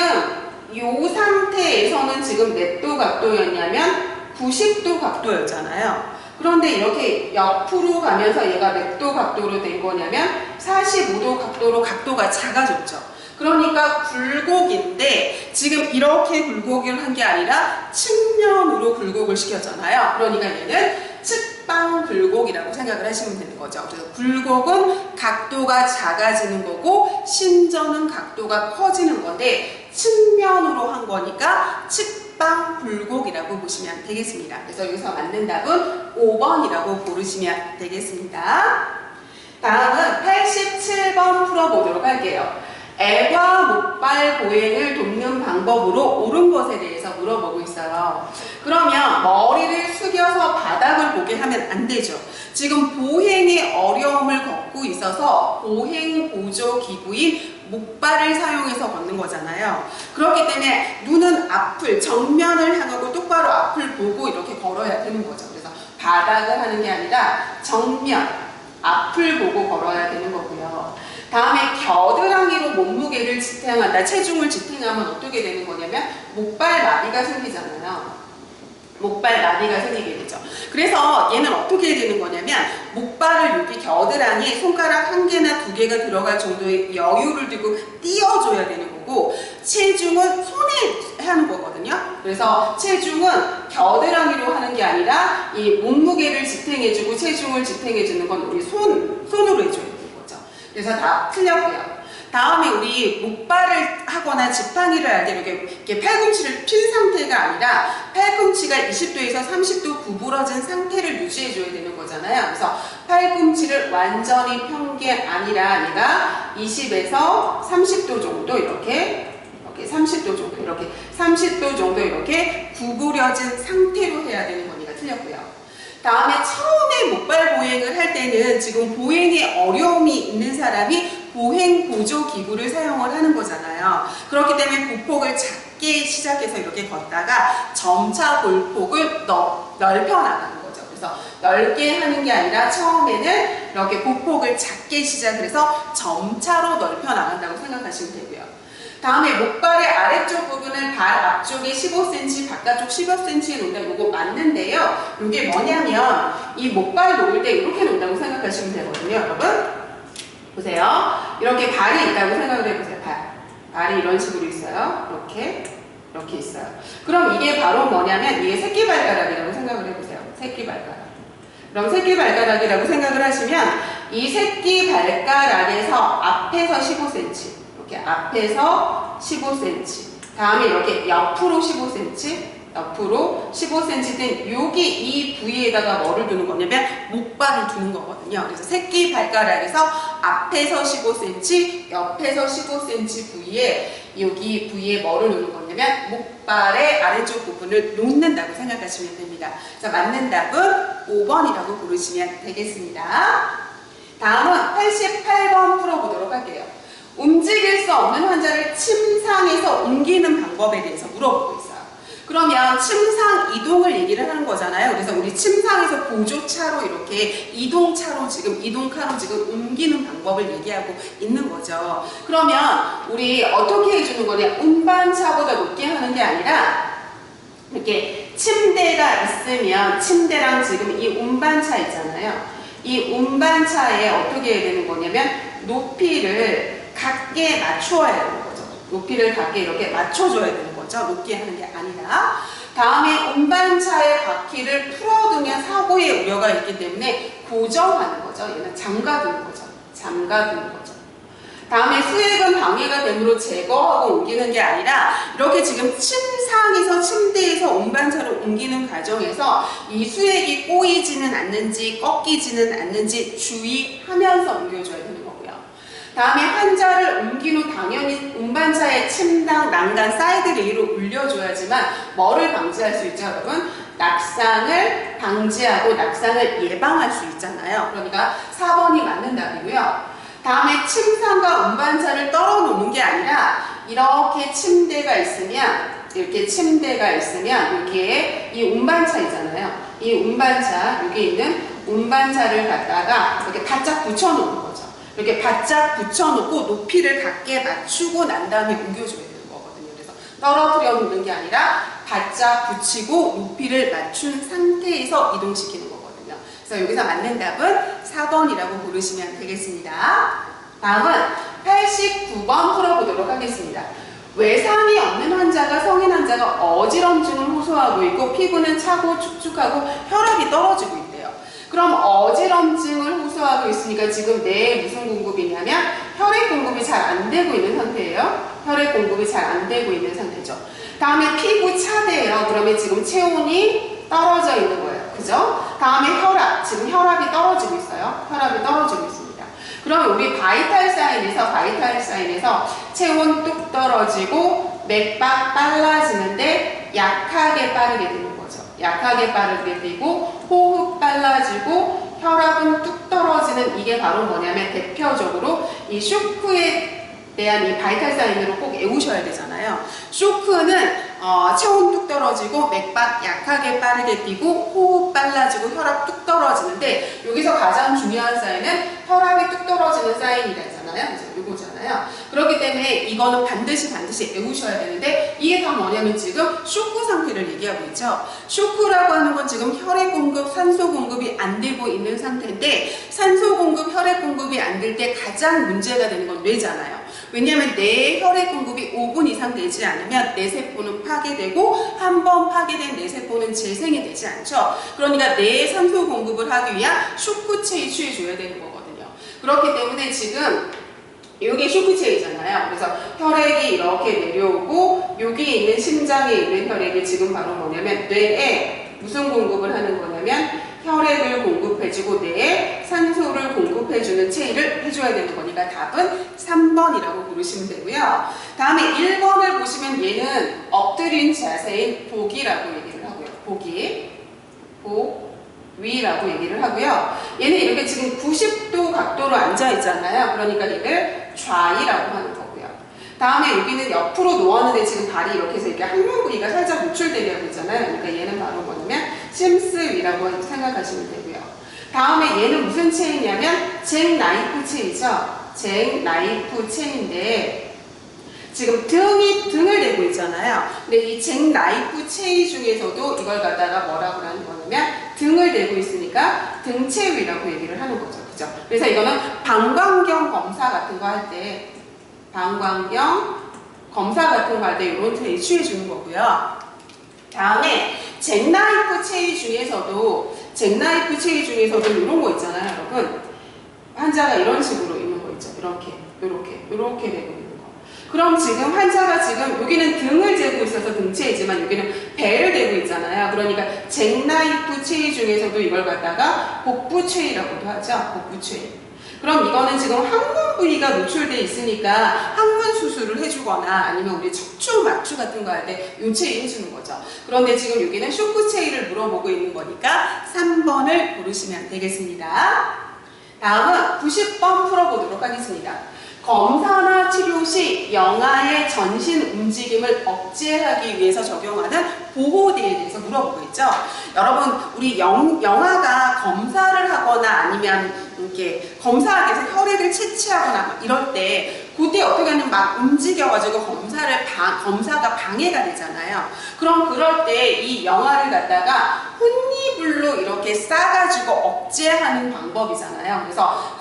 이 상태에서는 지금 몇 도 각도였냐면 90도 각도였잖아요. 그런데 이렇게 옆으로 가면서 얘가 몇 도 각도로 된 거냐면 45도 각도로 각도가 작아졌죠. 그러니까 굴곡인데 지금 이렇게 굴곡을 한 게 아니라 측면으로 굴곡을 시켰잖아요. 그러니까 얘는 측방 굴곡이라고 생각을 하시면 되는 거죠. 그래서 굴곡은 각도가 작아지는 거고, 신전은 각도가 커지는 건데 측면으로 한 거니까 측방 굴곡이라고 보시면 되겠습니다. 그래서 여기서 맞는 답은 5번이라고 고르시면 되겠습니다. 다음은 87번 풀어보도록 할게요. 애과 목발 보행을 돕는 방법으로 옳은 것에 대해서 물어보고 있어요. 그러면 머리를 숙여서 바닥을 보게 하면 안 되죠. 지금 보행에 어려움을 겪고 있어서 보행 보조 기구인 목발을 사용해서 걷는 거잖아요. 그렇기 때문에 눈은 앞을, 정면을 향하고 똑바로 앞을 보고 이렇게 걸어야 되는 거죠. 그래서 바닥을 하는 게 아니라 정면, 앞을 보고 걸어야 되는 거고요. 다음에 겨드랑이로 몸무게를 지탱한다, 체중을 지탱하면 어떻게 되는 거냐면 목발 마비가 생기잖아요. 목발 마비가 생기게 되죠. 그래서 얘는 어떻게 되는 거냐면 목발을 여기 겨드랑이에 손가락 1개나 2개가 들어갈 정도의 여유를 두고 띄워줘야 되는 거고, 체중은 손에 하는 거거든요. 그래서 체중은 겨드랑이로 하는 게 아니라 이 몸무게를 지탱해주고 체중을 지탱해주는 건 우리 손으로 해줘야 돼요. 그래서 다 틀렸고요. 다음에 우리 목발을 하거나 지팡이를 할 때 이렇게 팔꿈치를 핀 상태가 아니라 팔꿈치가 20도에서 30도 구부러진 상태를 유지해줘야 되는 거잖아요. 그래서 팔꿈치를 완전히 편 게 아니라 얘가 20에서 30도 정도 이렇게 30도 정도 이렇게 30도 정도 이렇게 구부려진 상태로 해야 되는 거니까 틀렸고요. 다음에 처음에 목발 보행을 할 때는 지금 보행에 어려움이 있는 사람이 보행 보조 기구를 사용을 하는 거잖아요. 그렇기 때문에 보폭을 작게 시작해서 이렇게 걷다가 점차 볼폭을 넓혀 나가는 거죠. 그래서 넓게 하는 게 아니라 처음에는 이렇게 보폭을 작게 시작을 해서 점차로 넓혀 나간다고 생각하시면 되고요. 다음에 목발의 아래쪽 부분을 발 앞쪽에 15cm, 바깥쪽 15cm에 놓는다. 이거 맞는데요. 이게 뭐냐면 이 목발 놓을 때 이렇게 놓는다고 생각하시면 되거든요. 여러분 보세요. 이렇게 발이 있다고 생각을 해보세요. 발이 이런 식으로 있어요. 이렇게 있어요. 그럼 이게 바로 뭐냐면 이게 새끼발가락이라고 생각을 해보세요. 새끼발가락. 그럼 새끼발가락이라고 생각을 하시면 이 새끼발가락에서 앞에서 15cm, 이렇게 앞에서 15cm, 다음에 이렇게 옆으로 15cm, 옆으로 15cm 된 여기 이 부위에다가 뭐를 두는 거냐면 목발을 두는 거거든요. 그래서 새끼 발가락에서 앞에서 15cm, 옆에서 15cm 부위에 여기 부위에 뭐를 놓는 거냐면 목발의 아래쪽 부분을 놓는다고 생각하시면 됩니다. 자, 맞는 답은 5번이라고 부르시면 되겠습니다. 다음은 88번 풀어보도록 할게요. 움직일 수 없는 환자를 침상에서 옮기는 방법에 대해서 물어보고 있어요. 그러면 침상 이동을 얘기를 하는 거잖아요. 그래서 우리 침상에서 보조차로 이렇게 이동차로 지금 옮기는 방법을 얘기하고 있는 거죠. 그러면 우리 어떻게 해주는 거냐? 운반차보다 높게 하는 게 아니라 이렇게 침대가 있으면 침대랑 지금 이 운반차 있잖아요. 이 운반차에 어떻게 해야 되는 거냐면 높이를 같게 맞추어야 되는 거죠. 높이를 같게 이렇게 맞춰줘야 되는 거죠. 높게 하는 게 아니라. 다음에 운반차의 바퀴를 풀어두면 사고의 우려가 있기 때문에 고정하는 거죠. 얘는 잠가두는 거죠. 잠가두는 거죠. 다음에 수액은 방해가 됨으로 제거하고 옮기는 게 아니라 이렇게 지금 침상에서 침대에서 운반차로 옮기는 과정에서 이 수액이 꼬이지는 않는지 꺾이지는 않는지 주의하면서 옮겨줘야 되는 거고요. 다음에 환자를 옮긴 후 당연히 운반차의 침낭, 난간, 사이드 레일로 올려줘야지만 뭐를 방지할 수 있죠, 여러분? 낙상을 방지하고 낙상을 예방할 수 있잖아요. 그러니까 4번이 맞는 답이고요. 다음에 침상과 운반차를 떨어놓는 게 아니라 이렇게 침대가 있으면 여기에 이 운반차 있잖아요. 이 운반차, 여기 있는 운반차를 갖다가 이렇게 바짝 붙여놓는 거죠. 이렇게 바짝 붙여놓고 높이를 같게 맞추고 난 다음에 옮겨줘야 되는 거거든요. 그래서 떨어뜨려 놓는 게 아니라 바짝 붙이고 높이를 맞춘 상태에서 이동시키는 거거든요. 그래서 여기서 맞는 답은 4번이라고 부르시면 되겠습니다. 다음은 89번 풀어보도록 하겠습니다. 외상이 없는 환자가 성인 환자가 어지럼증을 호소하고 있고 피부는 차고 축축하고 혈압이 떨어지고 있대요. 그럼 어지럼증을 호소하고 있으니까 지금 뇌에 무슨 공급이냐면 혈액 공급이 잘 안 되고 있는 상태예요. 혈액 공급이 잘 안 되고 있는 상태죠. 다음에 피부 차대예요. 그러면 지금 체온이 떨어져 있는 거예요. 그죠? 다음에 혈압, 지금 혈압이 떨어지고 있어요. 혈압이 떨어지고 있습니다. 그러면 우리 바이탈 사인에서 체온 뚝 떨어지고 맥박 빨라지는데 약하게 빠르게 되는 거죠. 약하게 빠르게 되고 호흡 빨라지고 혈압은 뚝 떨어지는 이게 바로 뭐냐면 대표적으로 이 쇼크에 대한 이 바이탈 사인으로 꼭 외우셔야 되잖아요. 쇼크는 체온 뚝 떨어지고 맥박 약하게 빠르게 뛰고 호흡 빨라지고 혈압 뚝 떨어지는데 여기서 가장 중요한 사인은 혈압이 뚝 떨어지는 사인이잖아요. 그래서 이거잖아요. 그렇기 때문에 이거는 반드시 외우셔야 되는데 이게 다 뭐냐면 지금 쇼크 상태를 얘기하고 있죠. 쇼크라고 하는 건 지금 혈액 공급, 산소 공급이 안 되고 있는 상태인데 산소 공급, 혈액 공급이 안 될 때 가장 문제가 되는 건 뇌잖아요. 왜냐하면 뇌의 혈액 공급이 5분 이상 되지 않으면 뇌세포는 파괴되고 한 번 파괴된 뇌세포는 재생이 되지 않죠. 그러니까 뇌에 산소 공급을 하기 위한 쇼크체에 취해줘야 되는 거거든요. 그렇기 때문에 지금 이게 쇼크체이잖아요. 그래서 혈액이 이렇게 내려오고 여기 있는 심장에 있는 혈액이 지금 바로 뭐냐면 뇌에 무슨 공급을 하는 거냐면 혈액을 공급해주고 뇌에 산소를 공급해주는 체위를 해줘야 되는 거니까 답은 3번이라고 부르시면 되고요. 다음에 1번을 보시면 얘는 엎드린 자세인 복이라고 얘기를 하고요. 복위라고 얘기를 하고요. 얘는 이렇게 지금 90도 각도로 앉아 있잖아요. 그러니까 얘를 좌위라고 하는 거고요. 다음에 여기는 옆으로 누웠는데 지금 발이 이렇게 해서 이렇게 항문 부위가 살짝 노출되려고 있잖아요. 그러니까 얘는 바로 뭐냐면 심스위라고 생각하시면 되고요. 다음에 얘는 무슨 체이냐면 잭 나이프 체이죠. 잭 나이프 체인데 지금 등을 대고 있잖아요. 근데 이 잭 나이프 체이 중에서도 이걸 갖다가 뭐라고 하는 거냐면 등을 대고 있으니까 등체위라고 얘기를 하는 거죠. 그죠? 그래서 이거는 방광경 검사 같은 거 할 때 방광경 검사 같은 거 할 때 이런 체위 취해주는 거고요. 다음에 잭나이프 체위 중에서도 이런 거 있잖아요, 여러분. 환자가 이런 식으로 있는 거 있죠. 이렇게 되고 있는 거. 그럼 지금 환자가 지금 여기는 등을 재고 있어서 등체이지만 여기는 배를 대고 있잖아요. 그러니까 잭나이프 체위 중에서도 이걸 갖다가 복부체위라고도 하죠. 복부체위. 그럼 이거는 지금 항문 부위가 노출돼 있으니까 항문 수술을 해주거나 아니면 우리 척추 막추 같은 거 할 때 요체이 해주는 거죠. 그런데 지금 여기는 쇼크체이를 물어보고 있는 거니까 3번을 고르시면 되겠습니다. 다음은 90번 풀어보도록 하겠습니다. 검사나 치료 시 영아의 전신 움직임을 억제하기 위해서 적용하는 보호대에 대해서 물어보고 있죠. 여러분, 우리 영아가 검사를 하거나 아니면 이렇게 검사하기 위해서 혈액을 채취하거나 이럴 때 그때 어떻게 하면 막 움직여가지고 검사가 방해가 되잖아요. 그럼 그럴 때 이 영아를 갖다가 혼이불로 이렇게 싸가지고 억제하는 방법이잖아요. 그래서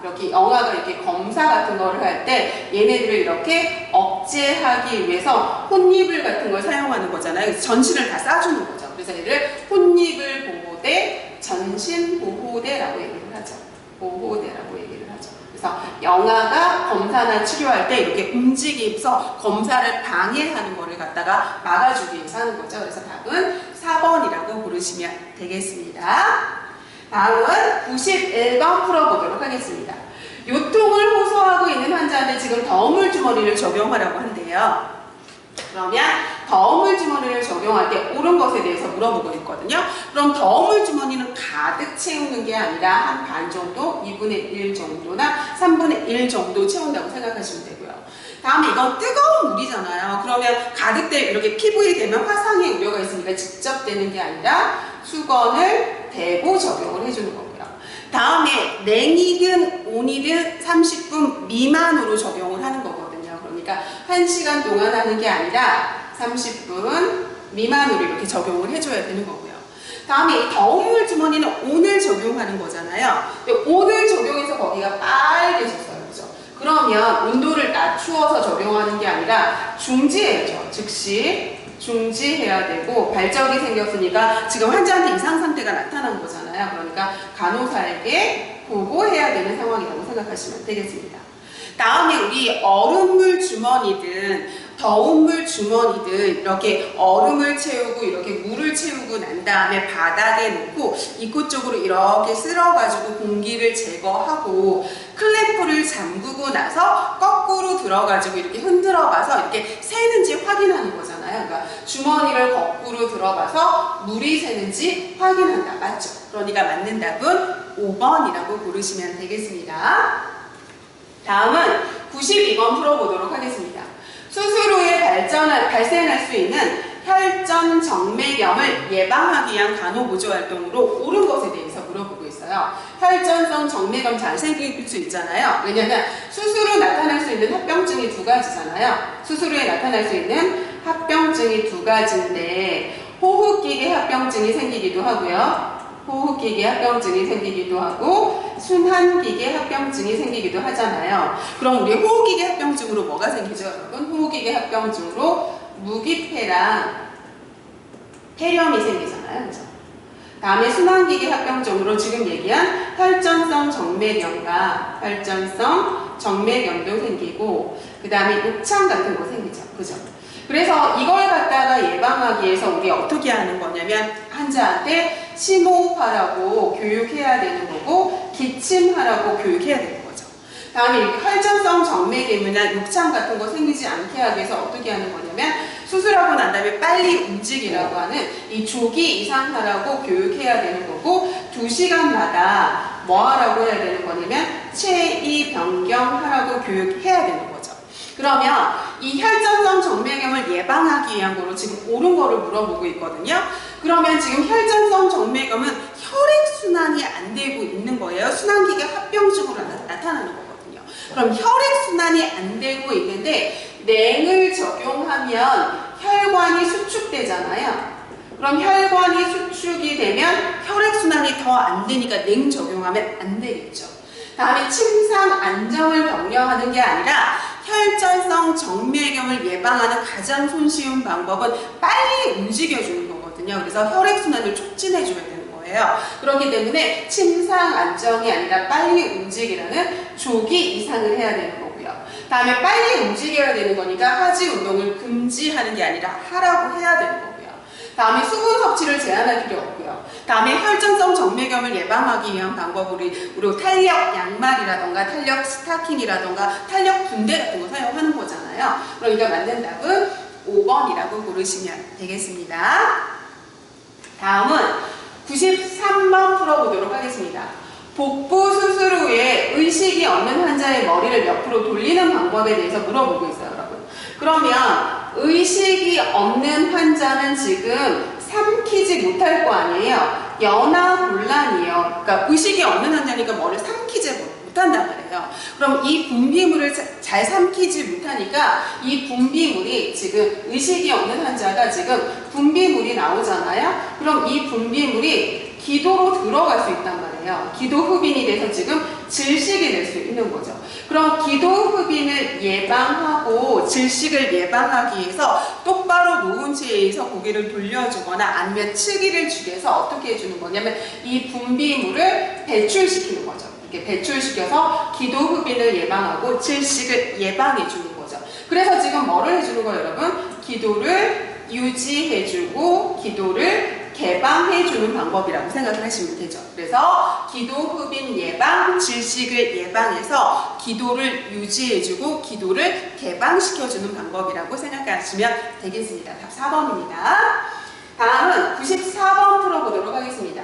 이렇게 영아가 이렇게 검사 같은 거를 할 때 얘네들을 이렇게 억제하기 위해서 혼이불 같은 걸 사용하는 거잖아요. 그래서 전신을 다 싸주는 거죠. 그래서 얘를 혼이불 보호대, 전신 보호대라고 얘기를 하죠. 보호대라고 얘기를 하죠. 그래서 영아가 검사나 치료할 때 이렇게 움직이면서 검사를 방해하는 거를 갖다가 막아주기 위해서 하는 거죠. 그래서 답은 4번이라고 고르시면 되겠습니다. 다음은 91번 풀어보도록 하겠습니다. 요통을 호소하고 있는 환자한테 지금 더우물 주머니를 적용하라고 한대요. 그러면 더우물 주머니를 적용할 때 옳은 것에 대해서 물어보고 있거든요. 그럼 더우물 주머니는 가득 채우는 게 아니라 한 반 정도, 2분의 1 정도나 3분의 1 정도 채운다고 생각하시면 되고요. 다음에 이건 뜨거운 물이잖아요. 그러면 가득 이렇게 피부에 대면 화상의 우려가 있으니까 직접 되는 게 아니라 수건을 대고 적용을 해주는 거고요. 다음에 냉이든 온이든 30분 미만으로 적용을 하는 거거든요. 그러니까 1시간 동안 하는 게 아니라 30분 미만으로 이렇게 적용을 해줘야 되는 거고요. 다음에 이 더운 물 주머니는 오늘 적용하는 거잖아요. 근데 오늘 적용해서 거기가 빨개졌어요. 그죠? 그러면 온도를 낮추어서 적용하는 게 아니라 중지해야죠. 즉시 중지해야 되고 발적이 생겼으니까 지금 환자한테 이상 상태가 나타난 거잖아요. 그러니까 간호사에게 보고해야 되는 상황이라고 생각하시면 되겠습니다. 다음에 우리 얼음물 주머니든 더운 물 주머니든 이렇게 얼음을 채우고 이렇게 물을 채우고 난 다음에 바닥에 놓고 입구 쪽으로 이렇게 쓸어가지고 공기를 제거하고 클램프를 잠그고 나서 거꾸로 들어가지고 이렇게 흔들어 봐서 이렇게 새는지 확인하는 거잖아요. 그러니까 주머니를 거꾸로 들어가서 물이 새는지 확인한다. 맞죠? 그러니까 맞는 답은 5번이라고 고르시면 되겠습니다. 다음은 92번 풀어보도록 하겠습니다. 수술 후에 발생할 수 있는 혈전 정맥염을 예방하기 위한 간호보조 활동으로 옳은 것에 대해서 물어보고 있어요. 혈전성 정맥염 잘 생길 수 있잖아요. 왜냐하면 수술 후 나타날 수 있는 합병증이 두 가지잖아요. 수술 후에 나타날 수 있는 합병증이 두 가지인데 호흡기계 합병증이 생기기도 하고요. 호흡기계 합병증이 생기기도 하고 순환기계 합병증이 생기기도 하잖아요. 그럼 우리 호흡기계 합병증으로 뭐가 생기죠, 여러분? 호흡기계 합병증으로 무기폐랑 폐렴이 생기잖아요. 그죠? 다음에 순환기계 합병증으로 지금 얘기한 혈전성 정맥염도 생기고 그 다음에 욕창 같은 거 생기죠. 그죠? 그래서 이걸 갖다가 예방하기 위해서 우리 어떻게 하는 거냐면 환자한테 심호흡하라고 교육해야 되는 거고 기침하라고 교육해야 되는 거죠. 다음에 혈전성 정맥염이나 욕창 같은 거 생기지 않게 하기 위해서 어떻게 하는 거냐면 수술하고 난 다음에 빨리 움직이라고 하는 이 조기 이상하라고 교육해야 되는 거고 2시간마다 뭐 하라고 해야 되는 거냐면 체위 변경하라고 교육해야 되는 거죠. 그러면 이 혈전성 정맥염을 예방하기 위한 거로 지금 옳은 거를 물어보고 있거든요. 그러면 지금 혈전성 정맥염은 혈액순환이 안 되고 있는 거예요. 순환기계 합병증으로 나타나는 거거든요. 그럼 혈액순환이 안 되고 있는데 냉을 적용하면 혈관이 수축되잖아요. 그럼 혈관이 수축이 되면 혈액순환이 더 안 되니까 냉 적용하면 안 되겠죠. 다음에 침상 안정을 격려하는 게 아니라 혈전성 정맥염을 예방하는 가장 손쉬운 방법은 빨리 움직여주는 거거든요. 그래서 혈액순환을 촉진해줘야 되는 거예요. 그렇기 때문에 침상 안정이 아니라 빨리 움직이라는 조기 이상을 해야 되는 거고요. 다음에 빨리 움직여야 되는 거니까 하지 운동을 금지하는 게 아니라 하라고 해야 되는 거고요. 다음에 수분 섭취를 제한할 필요 없고요. 다음에 혈전성 정맥염을 예방하기 위한 방법으로 우리 탄력 양말이라던가 탄력 스타킹이라던가 탄력 붕대 같은 거 사용하는 거잖아요. 그러니까 맞는 답은 5번이라고 고르시면 되겠습니다. 다음은 93번 풀어보도록 하겠습니다. 복부 수술 후에 의식이 없는 환자의 머리를 옆으로 돌리는 방법에 대해서 물어보고 있어요, 여러분. 그러면 의식이 없는 환자는 지금 삼키지 못할 거 아니에요. 연화 곤란이에요. 그러니까 의식이 없는 환자니까 머리를 삼키지 못한단 말이에요. 그럼 이 분비물을 잘 삼키지 못하니까 이 분비물이 지금 의식이 없는 환자가 지금 분비물이 나오잖아요. 그럼 이 분비물이 기도로 들어갈 수 있단 말이에요. 기도 흡인이 돼서 지금 질식이 될 수 있는 거죠. 그럼 기도 흡인을 예방하고 질식을 예방하기 위해서 똑바로 놓은 채에서 고개를 돌려주거나 아니면 측이를 주기 위해서 어떻게 해주는 거냐면 이 분비물을 배출시키는 거죠. 이렇게 배출시켜서 기도 흡인을 예방하고 질식을 예방해 주는 거죠. 그래서 지금 뭐를 해주는 거예요, 여러분? 기도를 유지해주고 기도를 개방해주는 방법이라고 생각을 하시면 되죠. 그래서 기도 흡인 예방, 질식을 예방해서 기도를 유지해주고 기도를 개방시켜주는 방법이라고 생각하시면 되겠습니다. 답 4번입니다. 다음은 94번 풀어보도록 하겠습니다.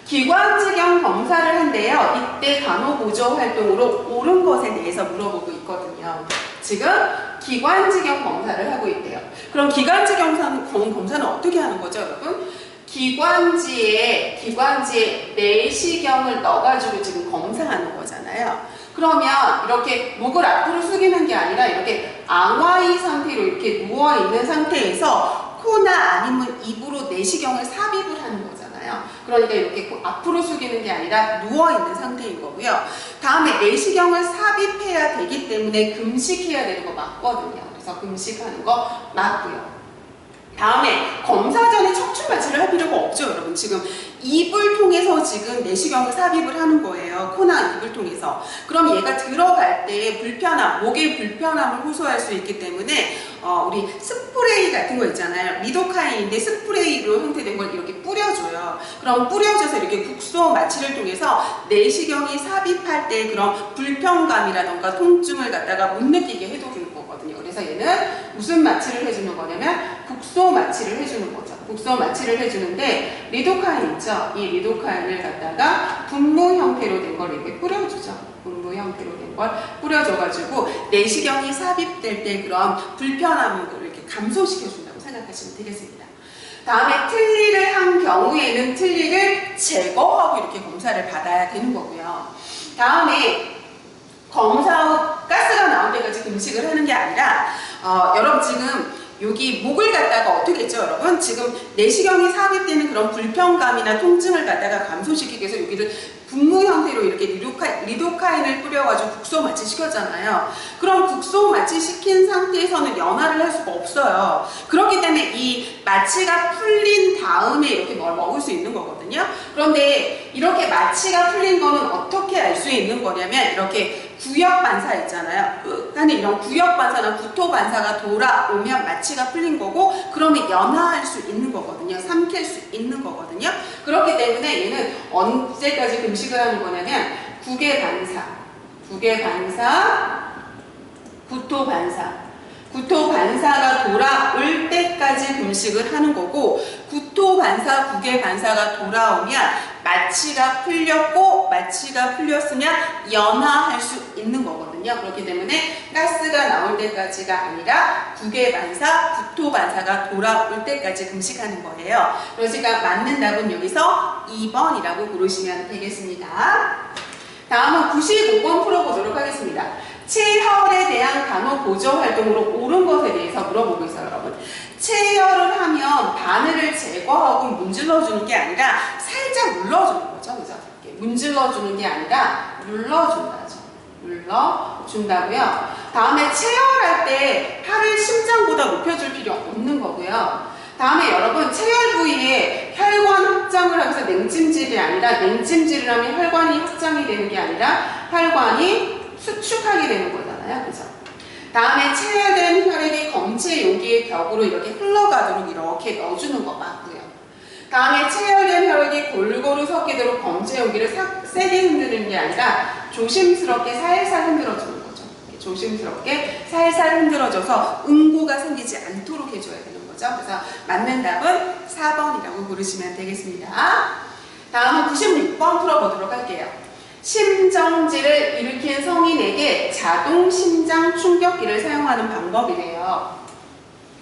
기관지경 검사를 한대요. 이때 간호보조 활동으로 옳은 것에 대해서 물어보고 있거든요. 지금 기관지경 검사를 하고 있대요. 그럼 기관지경 검사는 어떻게 하는 거죠, 여러분? 기관지에 내시경을 넣어가지고 지금 검사하는 거잖아요. 그러면 이렇게 목을 앞으로 숙이는 게 아니라 이렇게 앙와이 상태로 이렇게 누워있는 상태에서 코나 아니면 입으로 내시경을 삽입을 하는 거잖아요. 그러니까 이렇게 앞으로 숙이는 게 아니라 누워있는 상태인 거고요. 다음에 내시경을 삽입해야 되기 때문에 금식해야 되는 거 맞거든요. 그래서 금식하는 거 맞고요. 다음에 검사 전에 척추 마취를 할 필요가 없죠, 여러분. 지금 입을 통해서 지금 내시경을 삽입을 하는 거예요. 코나 입을 통해서. 그럼 얘가 들어갈 때 불편함, 목의 불편함을 호소할 수 있기 때문에 우리 스프레이 같은 거 있잖아요. 리도카인인데 스프레이로 형태된 걸 이렇게 뿌려줘요. 그럼 뿌려줘서 이렇게 국소 마취를 통해서 내시경이 삽입할 때 그런 불편감이라던가 통증을 갖다가 못 느끼게 해주는 거거든요. 그래서 얘는 무슨 마취를 해주는 거냐면 국소 마취를 해주는 거죠. 국소 마취를 해주는데 리도카인 있죠? 이 리도카인을 갖다가 분무 형태로 된 걸 이렇게 뿌려주죠. 분무 형태로 된 걸 뿌려줘가지고 내시경이 삽입될 때 그런 불편함을 이렇게 감소시켜준다고 생각하시면 되겠습니다. 다음에 틀니를 한 경우에는 틀니를 제거하고 이렇게 검사를 받아야 되는 거고요. 다음에 검사 후 가스가 나올 때까지 금식을 하는 게 아니라 여러분 지금 여기 목을 갖다가 어떻게 했죠, 여러분? 지금 내시경이 삽입되는 그런 불편감이나 통증을 갖다가 감소시키기 위해서 여기를 분무 형태로 이렇게 리도카인을 뿌려가지고 국소 마취 시켰잖아요. 그럼 국소 마취 시킨 상태에서는 연화를 할 수가 없어요. 그렇기 때문에 이 마취가 풀린 다음에 이렇게 뭘 먹을 수 있는 거거든요. 그런데 이렇게 마취가 풀린 거는 어떻게 알 수 있는 거냐면 이렇게 구역 반사 있잖아요. 하는 이런 구역 반사나 구토 반사가 돌아오면 마취가 풀린 거고 그러면 연화할 수 있는 거거든요. 삼킬 수 있는 거거든요. 그렇기 때문에 얘는 언제까지 금식을 하는 거냐면 구개 반사, 구토 반사가 돌아올 때까지 금식을 하는 거고 구토 반사, 구개 반사가 돌아오면 마취가 풀렸고 마취가 풀렸으면 연화할 수 있는 거거든요. 그렇기 때문에 가스가 나올 때까지가 아니라 구개 반사, 구토 반사가 돌아올 때까지 금식하는 거예요. 그러니까 맞는 답은 여기서 2번이라고 고르시면 되겠습니다. 다음은 95번 풀어보도록 하겠습니다. 체혈에 대한 간호 보조 활동으로 옳은 것에 대해서 물어보고 있어요, 여러분. 체혈을 하면 바늘을 제거하고 문질러주는 게 아니라 살짝 눌러주는 거죠, 그죠? 문질러주는 게 아니라 눌러준다죠. 눌러준다고요. 다음에 체혈할 때 팔을 심장보다 높여줄 필요 없는 거고요. 다음에 여러분 체혈 부위에 혈관 확장을 하면서 냉찜질이 아니라 냉찜질을 하면 혈관이 확장이 되는 게 아니라 혈관이 수축하게 되는 거잖아요. 그죠? 다음에 체열된 혈액이 검체 용기의 벽으로 이렇게 흘러가도록 이렇게 넣어주는 거 맞고요. 다음에 체열된 혈액이 골고루 섞이도록 검체 용기를 세게 흔드는 게 아니라 조심스럽게 살살 흔들어주는 거죠. 조심스럽게 살살 흔들어줘서 응고가 생기지 않도록 해줘야 되는 거죠. 그래서 맞는 답은 4번이라고 고르시면 되겠습니다. 다음은 96번 풀어보도록 할게요. 심정지를 일으킨 성인에게 자동 심장 충격기를 사용하는 방법이래요.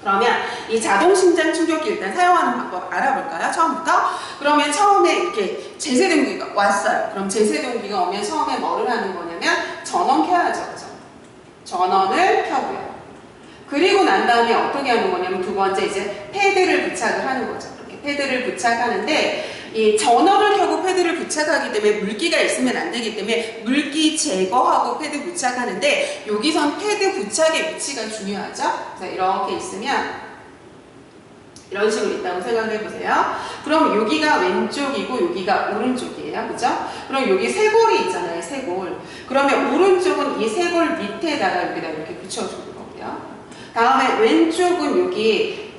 그러면 이 자동 심장 충격기 일단 사용하는 방법 알아볼까요? 처음부터? 그러면 처음에 이렇게 제세동기가 왔어요. 그럼 제세동기가 오면 처음에 뭐를 하는 거냐면 전원 켜야죠. 그죠? 전원을 켜고요. 그리고 난 다음에 어떻게 하는 거냐면 두 번째 이제 패드를 부착을 하는 거죠. 이렇게 패드를 부착하는데 이 전원을 켜고 패드를 부착하기 때문에 물기가 있으면 안 되기 때문에 물기 제거하고 패드 부착하는데 여기선 패드 부착의 위치가 중요하죠. 그래서 이렇게 있으면 이런 식으로 있다고 생각해 보세요. 그럼 여기가 왼쪽이고 여기가 오른쪽이에요. 그죠? 그럼 여기 쇄골이 있잖아요. 쇄골. 그러면 오른쪽은 이 쇄골 밑에다가 여기다 이렇게 붙여주는 거고요. 다음에 왼쪽은 여기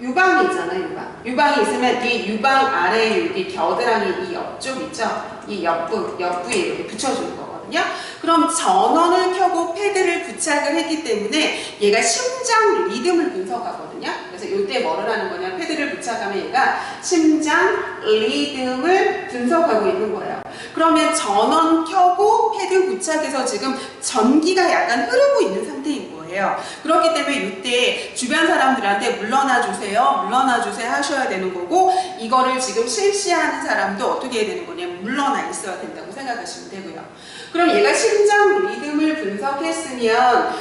유방이 있잖아요. 유방이 있으면 이 유방 아래에 여기 겨드랑이 이 옆쪽 있죠? 이 옆부에 이렇게 붙여주는 거거든요. 그럼 전원을 켜고 패드를 부착을 했기 때문에 얘가 심장 리듬을 분석하거든요. 그래서 이때 뭐를 하는 거냐? 패드를 부착하면 얘가 심장 리듬을 분석하고 있는 거예요. 그러면 전원 켜고 패드 부착해서 지금 전기가 약간 흐르고 있는 상태인 거예요. 그렇기 때문에 이때 주변 사람들한테 물러나 주세요 하셔야 되는 거고, 이거를 지금 실시하는 사람도 어떻게 해야 되는 거냐면 물러나 있어야 된다고 생각하시면 되고요. 그럼 얘가 심장 리듬을 분석했으면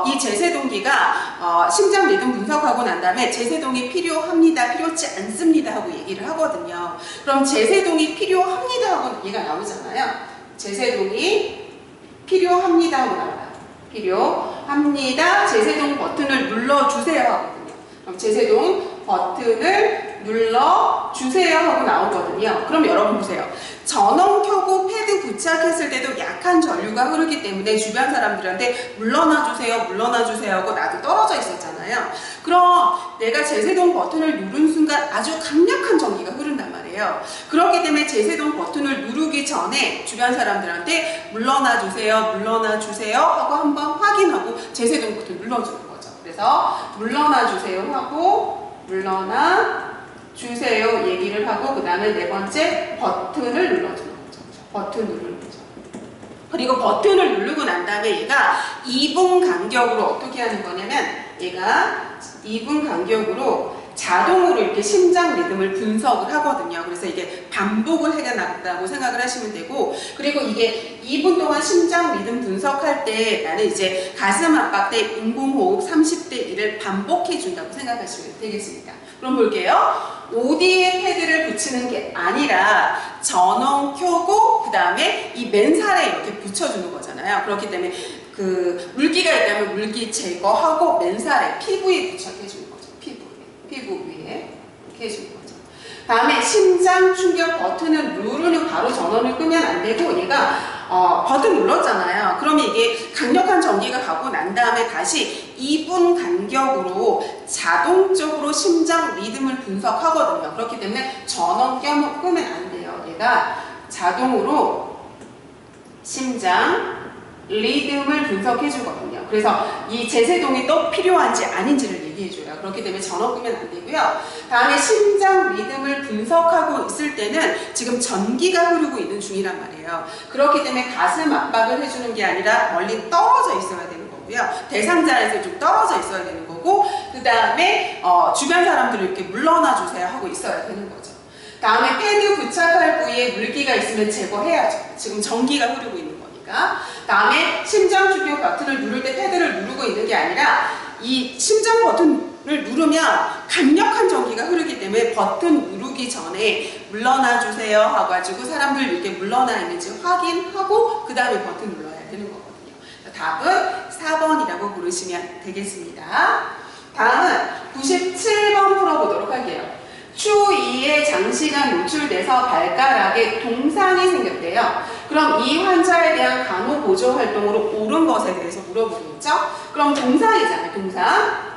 이 제세동기가 심장 리듬 분석하고 난 다음에 제세동이 필요합니다, 필요치 않습니다 하고 얘기를 하거든요. 그럼 제세동이 필요합니다 하고 얘가 나오잖아요. 제세동이 필요합니다 하고 나와요. 필요합니다. 제세동 버튼을 눌러주세요 하거든요. 그럼 제세동 버튼을 눌러주세요 하고 나오거든요. 그럼 여러분 보세요. 전원 켜고 패드 부착했을 때도 약한 전류가 흐르기 때문에 주변 사람들한테 물러나주세요 하고 나도 떨어져 있었잖아요. 그럼 내가 제세동 버튼을 누른 순간 아주 강력한 전기가 흐른단 말이에요. 그렇기 때문에 제세동 버튼을 누르기 전에 주변 사람들한테 물러나주세요 하고 한번 확인하고 제세동 버튼 눌러주는 거죠. 그래서 물러나주세요 하고 물러나주세요 얘기를 하고 그 다음에 네 번째 버튼을 눌러주는 거죠. 버튼 누르는 거죠. 그리고 버튼을 누르고 난 다음에 얘가 2분 간격으로 어떻게 하는 거냐면 얘가 2분 간격으로 자동으로 이렇게 심장 리듬을 분석을 하거든요. 그래서 이게 반복을 해나간다고 생각을 하시면 되고, 그리고 이게 2분 동안 심장 리듬 분석할 때 나는 이제 가슴 압박 때 인공호흡 30대 1을 반복해 준다고 생각하시면 되겠습니다. 그럼 볼게요. OD에 패드를 붙이는 게 아니라 전원 켜고 그 다음에 이 맨살에 이렇게 붙여주는 거잖아요. 그렇기 때문에 그 물기가 있다면 물기 제거하고 맨살에 피부에 부착해주는 거죠. 피부 위에 이렇게 해주는 거죠. 다음에 심장 충격 버튼을 누르는 바로 전원을 끄면 안 되고, 얘가 버튼 눌렀잖아요. 그러면 이게 강력한 전기가 가고 난 다음에 다시 2분 간격으로 자동적으로 심장 리듬을 분석하거든요. 그렇기 때문에 전원 끄면 안 돼요. 얘가 자동으로 심장 리듬을 분석해 주거든요. 그래서 이 제세동이 또 필요한지 아닌지를 얘기해 줘요. 그렇기 때문에 전원 끄면 안 되고요. 다음에 심장 리듬을 분석하고 있을 때는 지금 전기가 흐르고 있는 중이란 말이에요. 그렇기 때문에 가슴 압박을 해주는 게 아니라 멀리 떨어져 있어야 되는 거고요. 대상자에서 좀 떨어져 있어야 되는 거고, 그 다음에 주변 사람들을 이렇게 물러나 주세요 하고 있어야 되는 거죠. 다음에 패드 부착할 부위에 물기가 있으면 제거해야죠. 지금 전기가 흐르고 있는 거니까. 다음에 심장 충격 버튼을 누를 때 패드를 누르고 있는 게 아니라 이 심장 버튼을 누르면 강력한 전기가 흐르기 때문에 버튼 누르기 전에 물러나 주세요 하고 사람들 이렇게 물러나 있는지 확인하고 그 다음에 버튼 눌러야 되는 거거든요. 답은 4번이라고 고르시면 되겠습니다. 다음은 97번 풀어보도록 할게요. 추위에 장시간 노출돼서 발가락에 동상이 생겼대요. 그럼 이 환자에 대한 간호보조 활동으로 옳은 것에 대해서 물어보겠죠? 그럼 동상이잖아요, 동상.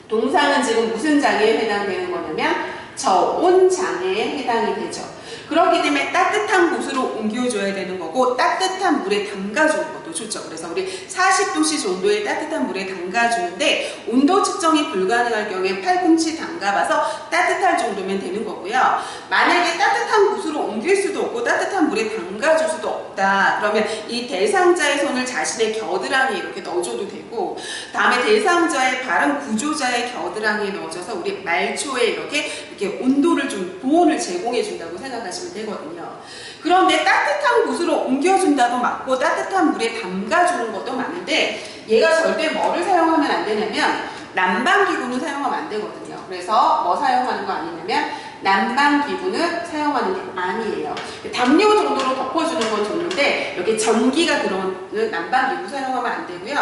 동상은 지금 무슨 장애에 해당되는 거냐면 저온 장애에 해당이 되죠. 그렇기 때문에 따뜻한 곳으로 옮겨줘야 되는 거고 따뜻한 물에 담가주는 것도 좋죠. 그래서 우리 40도씨 정도의 따뜻한 물에 담가주는데 온도 측정이 불가능할 경우에 팔꿈치 담가봐서 따뜻할 정도면 되는 거고요. 만약에 따뜻한 곳으로 옮길 수도 없고 따뜻한 물에 담가줄 수도 없다. 그러면 이 대상자의 손을 자신의 겨드랑이에 이렇게 넣어줘도 되고 다음에 대상자의 발음 구조자의 겨드랑이에 넣어줘서 우리 말초에 이렇게 온도를 좀 보온을 제공해 준다고 생각하시면 되거든요. 그런데 따뜻한 곳으로 옮겨준다도 맞고 따뜻한 물에 담가주는 것도 맞는데 얘가 절대 뭐를 사용하면 안 되냐면 난방기구는 사용하면 안 되거든요. 그래서 뭐 사용하는 거 아니냐면 난방기구는 사용하는 게 아니에요. 담요 정도로 덮어주는 건 좋은데 이렇게 전기가 들어오는 난방기구 사용하면 안 되고요.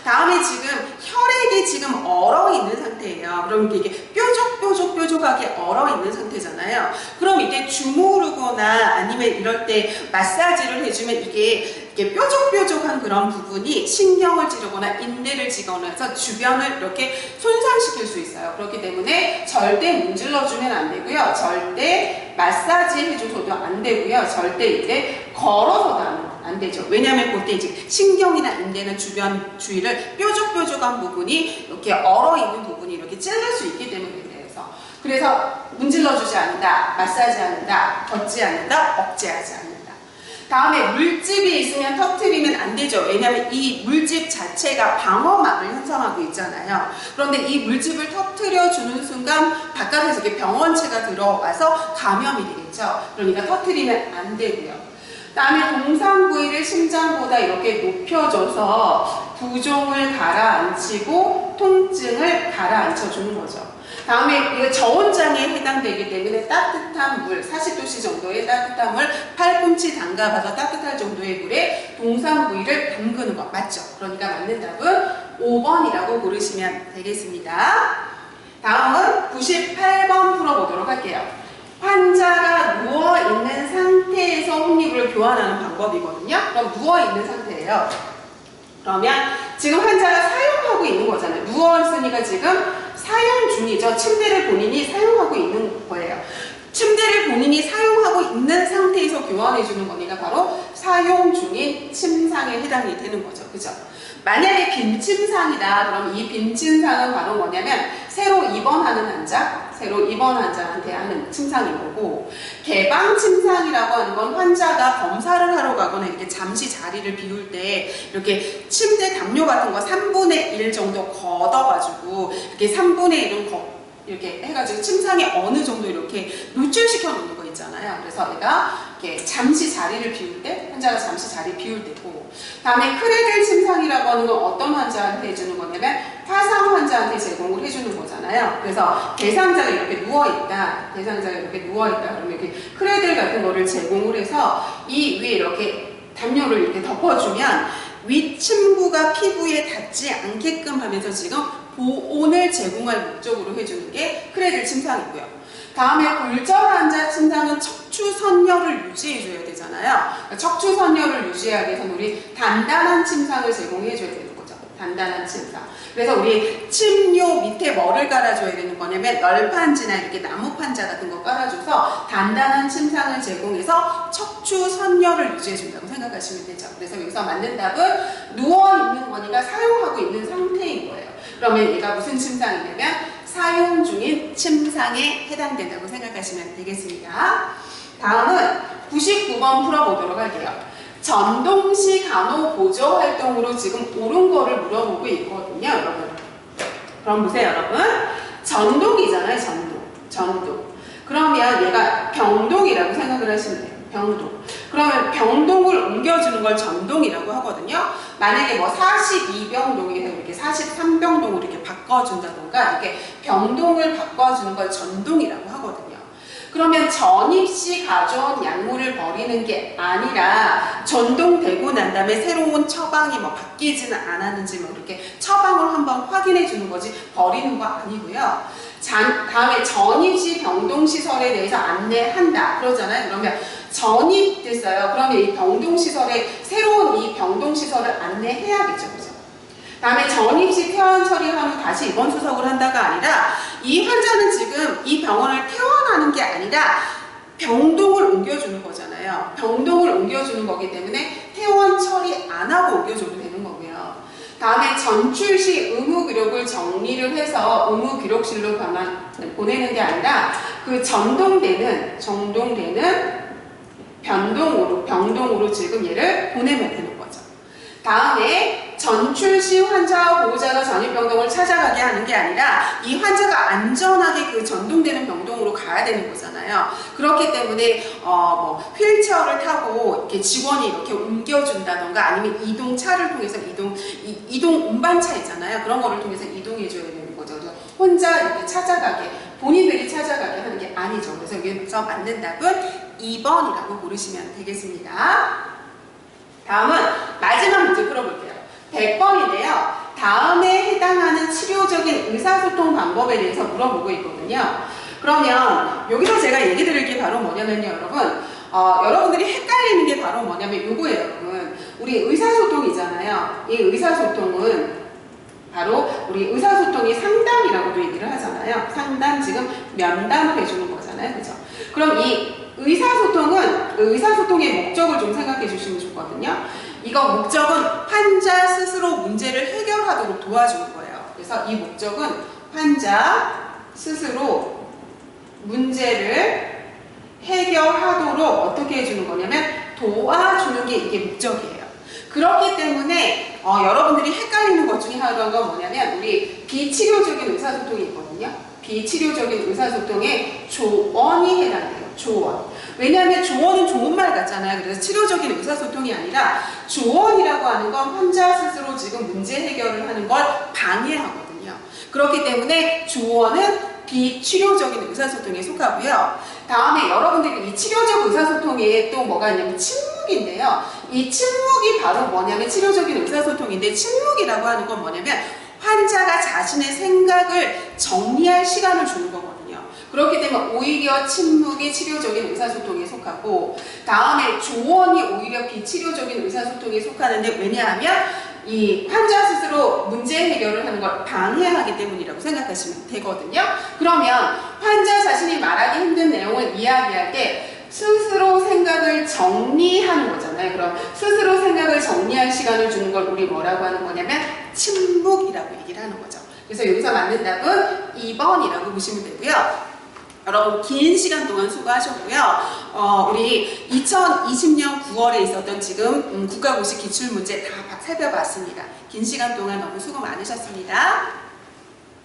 다음에 지금 혈액이 지금 얼어있는 상태예요. 그럼 이게 뾰족하게 얼어있는 상태잖아요. 그럼 이때 주무르거나 아니면 이럴 때 마사지를 해주면 이게 뾰족한 그런 부분이 신경을 찌르거나 인대를 지거나 해서 주변을 이렇게 손상시킬 수 있어요. 그렇기 때문에 절대 문질러주면 안 되고요. 절대 마사지 해줘도 안 되고요. 절대 이제 걸어서도 안 되죠. 왜냐하면 그때 이제 신경이나 인대는 주변 주위를 뾰족한 부분이 이렇게 얼어있는 부분이 이렇게 찔릴 수 있기 때문에 그래서 문질러주지 않는다, 마사지 않는다, 걷지 않는다, 억제하지 않는다. 다음에 물집이 있으면 터트리면 안 되죠. 왜냐하면 이 물집 자체가 방어막을 형성하고 있잖아요. 그런데 이 물집을 터트려주는 순간 바깥에서 이렇게 병원체가 들어와서 감염이 되겠죠. 그러니까 터트리면 안 되고요. 다음에 동상 부위를 심장보다 이렇게 높여줘서 부종을 가라앉히고 통증을 가라앉혀주는 거죠. 다음에 이거 저온장애에 해당되기 때문에 따뜻한 물, 40도씨 정도의 따뜻한 물, 팔꿈치 담가봐서 따뜻할 정도의 물에 동상 부위를 담그는 거 맞죠? 그러니까 맞는 답은 5번이라고 고르시면 되겠습니다. 다음은 98번 풀어보도록 할게요. 환자가 누워있는 상태에서 혹립을 교환하는 방법이거든요. 그럼 누워있는 상태예요. 그러면 지금 환자가 사용하고 있는 거잖아요. 누워있으니까 지금 사용 중이죠. 침대를 본인이 사용하고 있는 거예요. 침대를 본인이 사용하고 있는 상태에서 교환해 주는 거니까 바로 사용 중인 침상에 해당이 되는 거죠. 그죠? 만약에 빈침상이다. 그럼 이 빈침상은 바로 뭐냐면 새로 입원하는 환자한테 하는 침상인 거고, 개방 침상이라고 하는 건 환자가 검사를 하러 가거나 이렇게 잠시 자리를 비울 때 이렇게 침대 담요 같은 거 3분의 1 정도 걷어가지고 이렇게 3분의 1은 이렇게 해가지고 침상에 어느 정도 이렇게 노출시켜 놓는 거 있잖아요. 그래서 얘가 이렇게 잠시 자리를 비울 때, 환자가 잠시 자리 비울 때고, 다음에 크레들 침상이라고 하는 건 어떤 환자한테 해주는 거냐면 화상 환자한테 제공을 해주는 거잖아요. 그래서 대상자가 이렇게 누워있다, 그러면 이렇게 크레들 같은 거를 제공을 해서 이 위에 이렇게 담요를 이렇게 덮어주면 윗침구가 피부에 닿지 않게끔 하면서 지금 보온을 제공할 목적으로 해주는 게 크레들 침상이고요. 다음에 골절 환자 침상은 척추 선열을 유지해줘야 되잖아요. 척추 선열을 유지하기 위해서는 우리 단단한 침상을 제공해줘야 되는 거죠. 단단한 침상. 그래서 우리 침뇨 밑에 뭐를 깔아줘야 되는 거냐면 널판지나 이렇게 나무판자 같은 거 깔아줘서 단단한 침상을 제공해서 척추 선열을 유지해준다고 생각하시면 되죠. 그래서 여기서 맞는 답은 누워있는 거니까 사용하고 있는 상태인 거예요. 그러면 얘가 무슨 침상이냐면 사용 중인 침상에 해당된다고 생각하시면 되겠습니다. 다음은 99번 풀어보도록 할게요. 전동시 간호보조 활동으로 지금 옳은 거를 물어보고 있거든요, 여러분. 그럼 보세요, 여러분. 전동이잖아요, 전동. 그러면 얘가 병동이라고 생각을 하시면 돼요. 병동. 그러면 병동을 옮겨주는 걸 전동이라고 하거든요. 만약에 뭐 42병동에서 이렇게 43병동으로 이렇게 바꿔준다던가 이렇게 병동을 바꿔주는 걸 전동이라고 하거든요. 그러면 전입시 가져온 약물을 버리는 게 아니라 전동되고 난 다음에 새로운 처방이 뭐 바뀌지는 않았는지 뭐 이렇게 처방을 한번 확인해 주는 거지 버리는 거 아니고요. 다음에 전입시 병동시설에 대해서 안내한다. 그러잖아요. 그러면 전입됐어요. 그러면 이 병동시설에 새로운 이 병동시설을 안내해야겠죠. 그죠? 다음에 전입시 퇴원 처리한 후 다시 입원 수속을 한다가 아니라 이 환자는 지금 이 병원을 퇴원하는 게 아니라 병동을 옮겨주는 거잖아요. 병동을 옮겨주는 거기 때문에 퇴원 처리 안 하고 옮겨줘도 되는 거고요. 다음에 전출 시 의무 기록을 정리를 해서 의무 기록실로 보내는 게 아니라 그 정동되는 병동으로 지금 얘를 보내면 되는 거죠. 다음에 전출 시 환자와 보호자가 전입병동을 찾아가게 하는 게 아니라 이 환자가 안전하게 그 전동되는 병동으로 가야 되는 거잖아요. 그렇기 때문에 휠체어를 타고 이렇게 직원이 이렇게 옮겨준다던가 아니면 이동차를 통해서 이동 운반차 있잖아요. 그런 거를 통해서 이동해줘야 되는 거죠. 그래서 혼자 이렇게 찾아가게 본인들이 찾아가게 하는 게 아니죠. 그래서 여기서 맞는 답은 2번이라고 고르시면 되겠습니다. 다음은 마지막 문제 풀어볼게요. 100번인데요. 다음에 해당하는 치료적인 의사소통 방법에 대해서 물어보고 있거든요. 그러면 여기서 제가 얘기 드릴 게 바로 뭐냐면요, 여러분. 여러분들이 헷갈리는 게 바로 뭐냐면 요거예요, 여러분. 우리 의사소통이잖아요. 이 의사소통은 바로 우리 의사소통이 상담이라고도 얘기를 하잖아요. 상담 지금 면담을 해주는 거잖아요. 그죠? 그럼 이 의사소통은 의사소통의 목적을 좀 생각해 주시면 좋거든요. 이거 목적은 환자 스스로 문제를 해결하도록 도와주는 거예요. 그래서 이 목적은 환자 스스로 문제를 해결하도록 어떻게 해주는 거냐면 도와주는 게 이게 목적이에요. 그렇기 때문에 여러분들이 헷갈리는 것 중에 하나가 뭐냐면 우리 비치료적인 의사소통이 있거든요. 비치료적인 의사소통에 조언이 해당돼요. 조언. 왜냐하면 조언은 좋은 말 같잖아요. 그래서 치료적인 의사소통이 아니라 조언이라고 하는 건 환자 스스로 지금 문제 해결을 하는 걸 방해하거든요. 그렇기 때문에 조언은 비치료적인 의사소통에 속하고요. 다음에 여러분들이 이 치료적 의사소통에 또 뭐가 있냐면 침묵인데요. 이 침묵이 바로 뭐냐면 치료적인 의사소통인데 침묵이라고 하는 건 뭐냐면 환자가 자신의 생각을 정리할 시간을 주는 거거든요. 그렇기 때문에 오히려 침묵이 치료적인 의사소통에 속하고 다음에 조언이 오히려 비치료적인 의사소통에 속하는데 왜냐하면 이 환자 스스로 문제 해결을 하는 걸 방해하기 때문이라고 생각하시면 되거든요. 그러면 환자 자신이 말하기 힘든 내용을 이야기할 때 스스로 생각을 정리하는 거잖아요. 그럼 스스로 생각을 정리할 시간을 주는 걸 우리 뭐라고 하는 거냐면 침묵이라고 얘기를 하는 거죠. 그래서 여기서 맞는 답은 2번이라고 보시면 되고요. 여러분 긴 시간 동안 수고하셨고요. 우리 2020년 9월에 있었던 지금 국가고시 기출문제 다 살펴봤습니다. 긴 시간 동안 너무 수고 많으셨습니다.